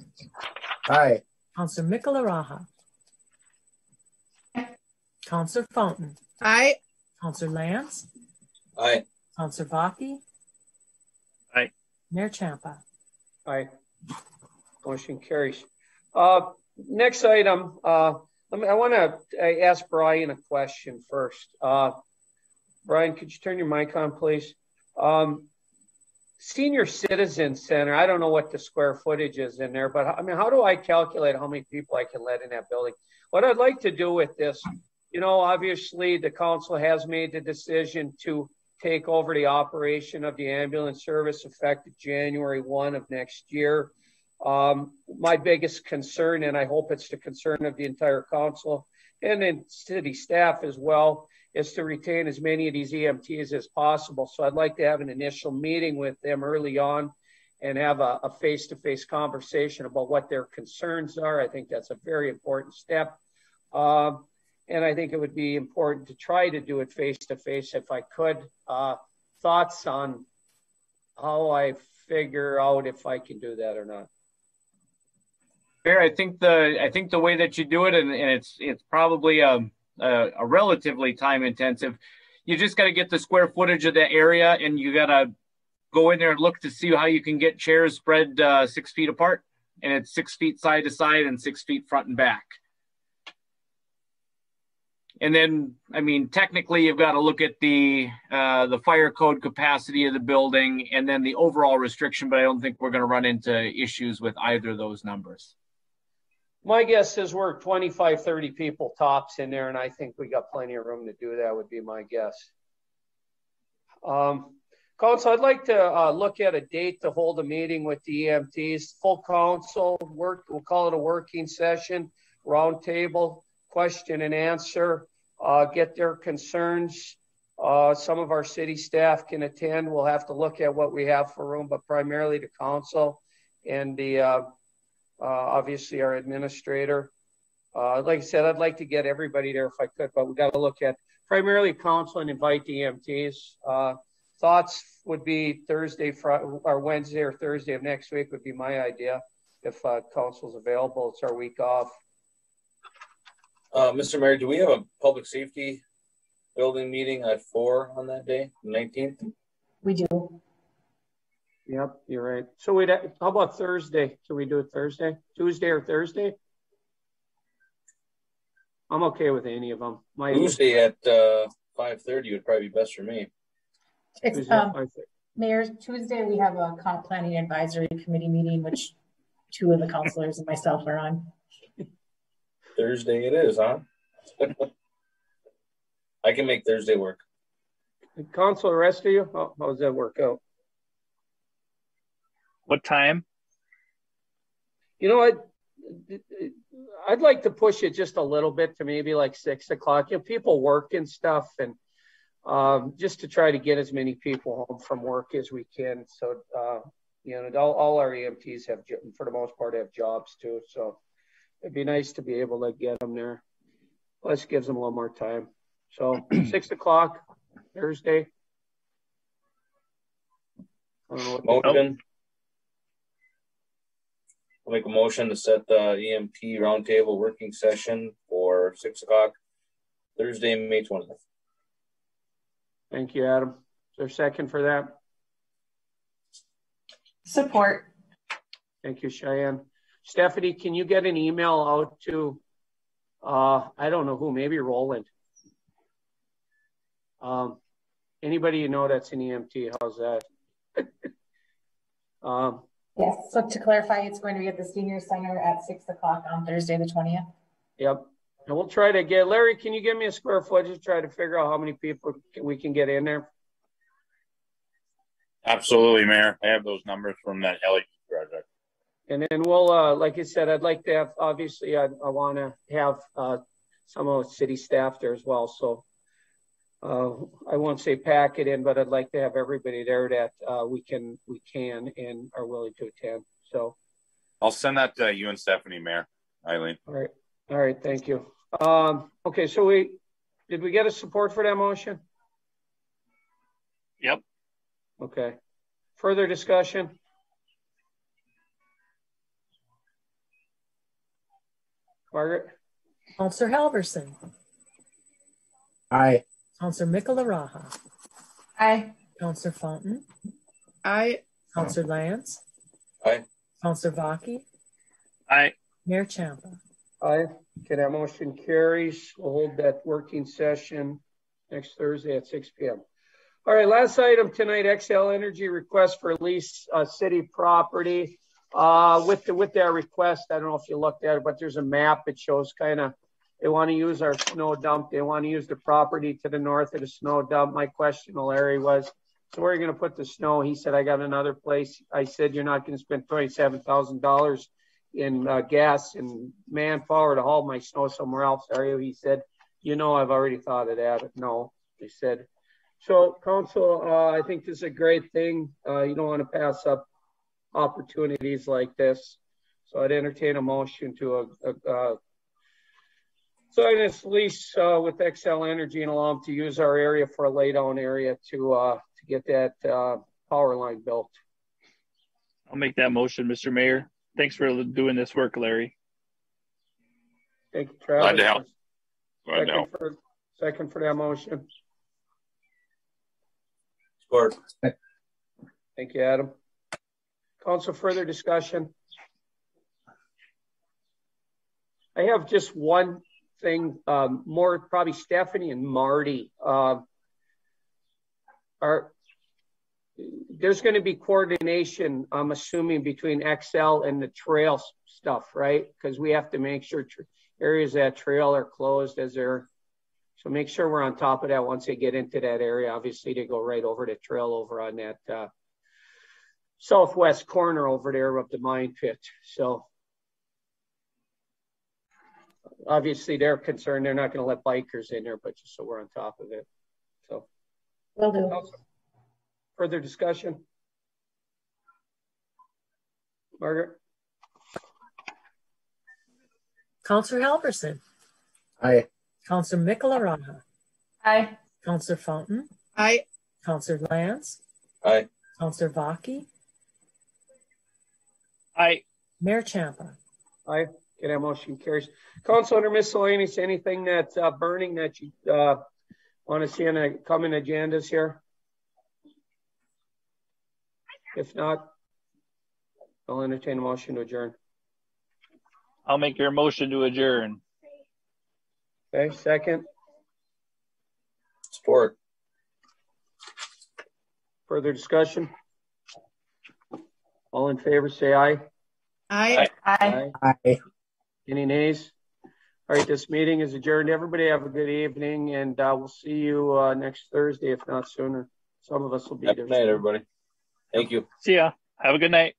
S6: Aye.
S2: Counselor Michelaraha. Counselor Fountain.
S7: Aye.
S2: Counselor Lance.
S3: Aye.
S2: Counselor Baki.
S5: Aye.
S2: Mayor Champa.
S1: Aye. Motion carries. Next item, I want to ask Brian a question first. Brian, could you turn your mic on, please? Senior Citizen Center, I don't know what the square footage is in there, but I mean, how do I calculate how many people I can let in that building? What I'd like to do with this, you know, obviously the council has made the decision to take over the operation of the ambulance service effective January 1 of next year. My biggest concern, and I hope it's the concern of the entire council and then city staff as well, is to retain as many of these EMTs as possible. So I'd like to have an initial meeting with them early on and have a face-to-face conversation about what their concerns are. I think that's a very important step. And I think it would be important to try to do it face-to-face if I could. Thoughts on how I figure out if I can do that or not?
S15: Mayor, I think the way that you do it, and it's probably a relatively time intensive. You just got to get the square footage of the area, and you got to go in there and look to see how you can get chairs spread 6 feet apart, and it's 6 feet side to side and 6 feet front and back. And then, I mean, technically, you've got to look at the fire code capacity of the building, and then the overall restriction. But I don't think we're going to run into issues with either of those numbers.
S1: My guess is we're 25, 30 people tops in there, and I think we got plenty of room to do that, would be my guess. Council, I'd like to look at a date to hold a meeting with the EMTs, full council, we'll call it a working session, roundtable, question and answer, get their concerns. Some of our city staff can attend. We'll have to look at what we have for room, but primarily the council and the obviously our administrator. Like I said, I'd like to get everybody there if I could, but we got to look at primarily council and invite the EMTs. Thoughts would be Thursday, Friday, or Wednesday or Thursday of next week would be my idea if council's available. It's our week off.
S3: Mr. Mayor, do we have a public safety building meeting at 4 on that day, the 19th?
S17: We do.
S1: Yep, you're right. So how about Thursday? Can we do it Thursday, Tuesday or Thursday? I'm okay with any of them.
S3: Tuesday at 5:30 would probably be best for me.
S17: It's, Mayor, Tuesday we have a comp planning advisory committee meeting, which 2 of the councilors and myself are on.
S3: Thursday it is, huh? I can make Thursday work.
S1: Council, the rest of you, how does that work out?
S5: What time?
S1: You know what? I'd like to push it just a little bit to maybe like 6 o'clock. You know, people work and stuff, and just to try to get as many people home from work as we can. So, you know, all our EMTs have, for the most part, have jobs too. So it'd be nice to be able to get them there. Plus, gives them a little more time. So 6 o'clock Thursday.
S3: Motion. I'll make a motion to set the EMT roundtable working session for 6 o'clock Thursday, May 20th.
S1: Thank you, Adam. Is there a second for that?
S4: Support.
S1: Thank you, Cheyenne. Stephanie, can you get an email out to, I don't know who, maybe Roland. Anybody you know that's an EMT, how's that?
S9: Yes, so to clarify, it's going to be at the Senior Center at 6 o'clock on Thursday, the 20th.
S1: Yep. And we'll try to get, Larry, can you give me a square foot? Just try to figure out how many people we can get in there.
S11: Absolutely, Mayor. I have those numbers from that LED project.
S1: And then we'll, like I said, I'd like to have, obviously, I want to have some of the city staff there as well. So I won't say pack it in, but I'd like to have everybody there that we can and are willing to attend. So
S11: I'll send that to you and Stephanie, Mayor. Eileen.
S1: All right. Thank you. Okay. So did we get a support for that motion?
S5: Yep.
S1: Okay. Further discussion? Margaret?
S2: Counselor Halverson.
S6: Aye.
S2: Counselor Michalaraha.
S4: Aye.
S2: Counselor Fountain.
S7: Aye.
S2: Counselor Lance.
S3: Aye.
S2: Counselor Vaki.
S5: Aye.
S2: Mayor Champa.
S1: Aye. Okay, that motion carries. We'll hold that working session next Thursday at 6 p.m. All right, last item tonight, XL Energy request for lease city property. With that request, I don't know if you looked at it, but there's a map. It shows kind of, they want to use our snow dump. They want to use the property to the north of the snow dump. My question to Larry was, so where are you going to put the snow? He said, I got another place. I said, you're not going to spend $27,000 in gas and manpower to haul my snow somewhere else, are you? He said, I've already thought of that. No, he said. So, Council, I think this is a great thing. You don't want to pass up opportunities like this. So I'd entertain a motion to sign this lease with XL Energy and allow them to use our area for a laydown area to get that power line built.
S5: I'll make that motion, Mr. Mayor. Thanks for doing this work, Larry.
S1: Thank you, Travis.
S11: Glad to help. Glad to help.
S1: Second for that motion.
S3: Support.
S1: Thank you, Adam. Council, further discussion? I have just one thing, more probably Stephanie and Marty. There's going to be coordination, I'm assuming, between XL and the trail stuff, right? Because we have to make sure areas that trail are closed as they're. So make sure we're on top of that once they get into that area. Obviously, they go right over the trail over on that southwest corner over there of the mine pit. So obviously, they're concerned. They're not going to let bikers in there, but just so we're on top of it. So,
S9: will do.
S1: Further discussion? Margaret?
S2: Counselor Halverson.
S6: Aye.
S2: Counselor Michalaraha.
S4: Aye.
S2: Counselor Fountain.
S7: Aye.
S2: Counselor Lance.
S3: Aye.
S2: Counselor Vaki.
S5: Aye.
S2: Mayor Champa.
S1: Aye. Okay, that motion carries. Council, under miscellaneous, anything that's burning that you want to see on the coming agendas here? If not, I'll entertain a motion to adjourn.
S5: I'll make your motion to adjourn.
S1: Okay, second.
S3: Support.
S1: Further discussion? All in favor, say aye.
S7: Aye.
S4: Aye.
S6: Aye.
S1: Any nays? All right, this meeting is adjourned. Everybody have a good evening, and we'll see you next Thursday, if not sooner. Some of us will be there.
S3: Good night, everybody. Thank you.
S5: See ya. Have a good night.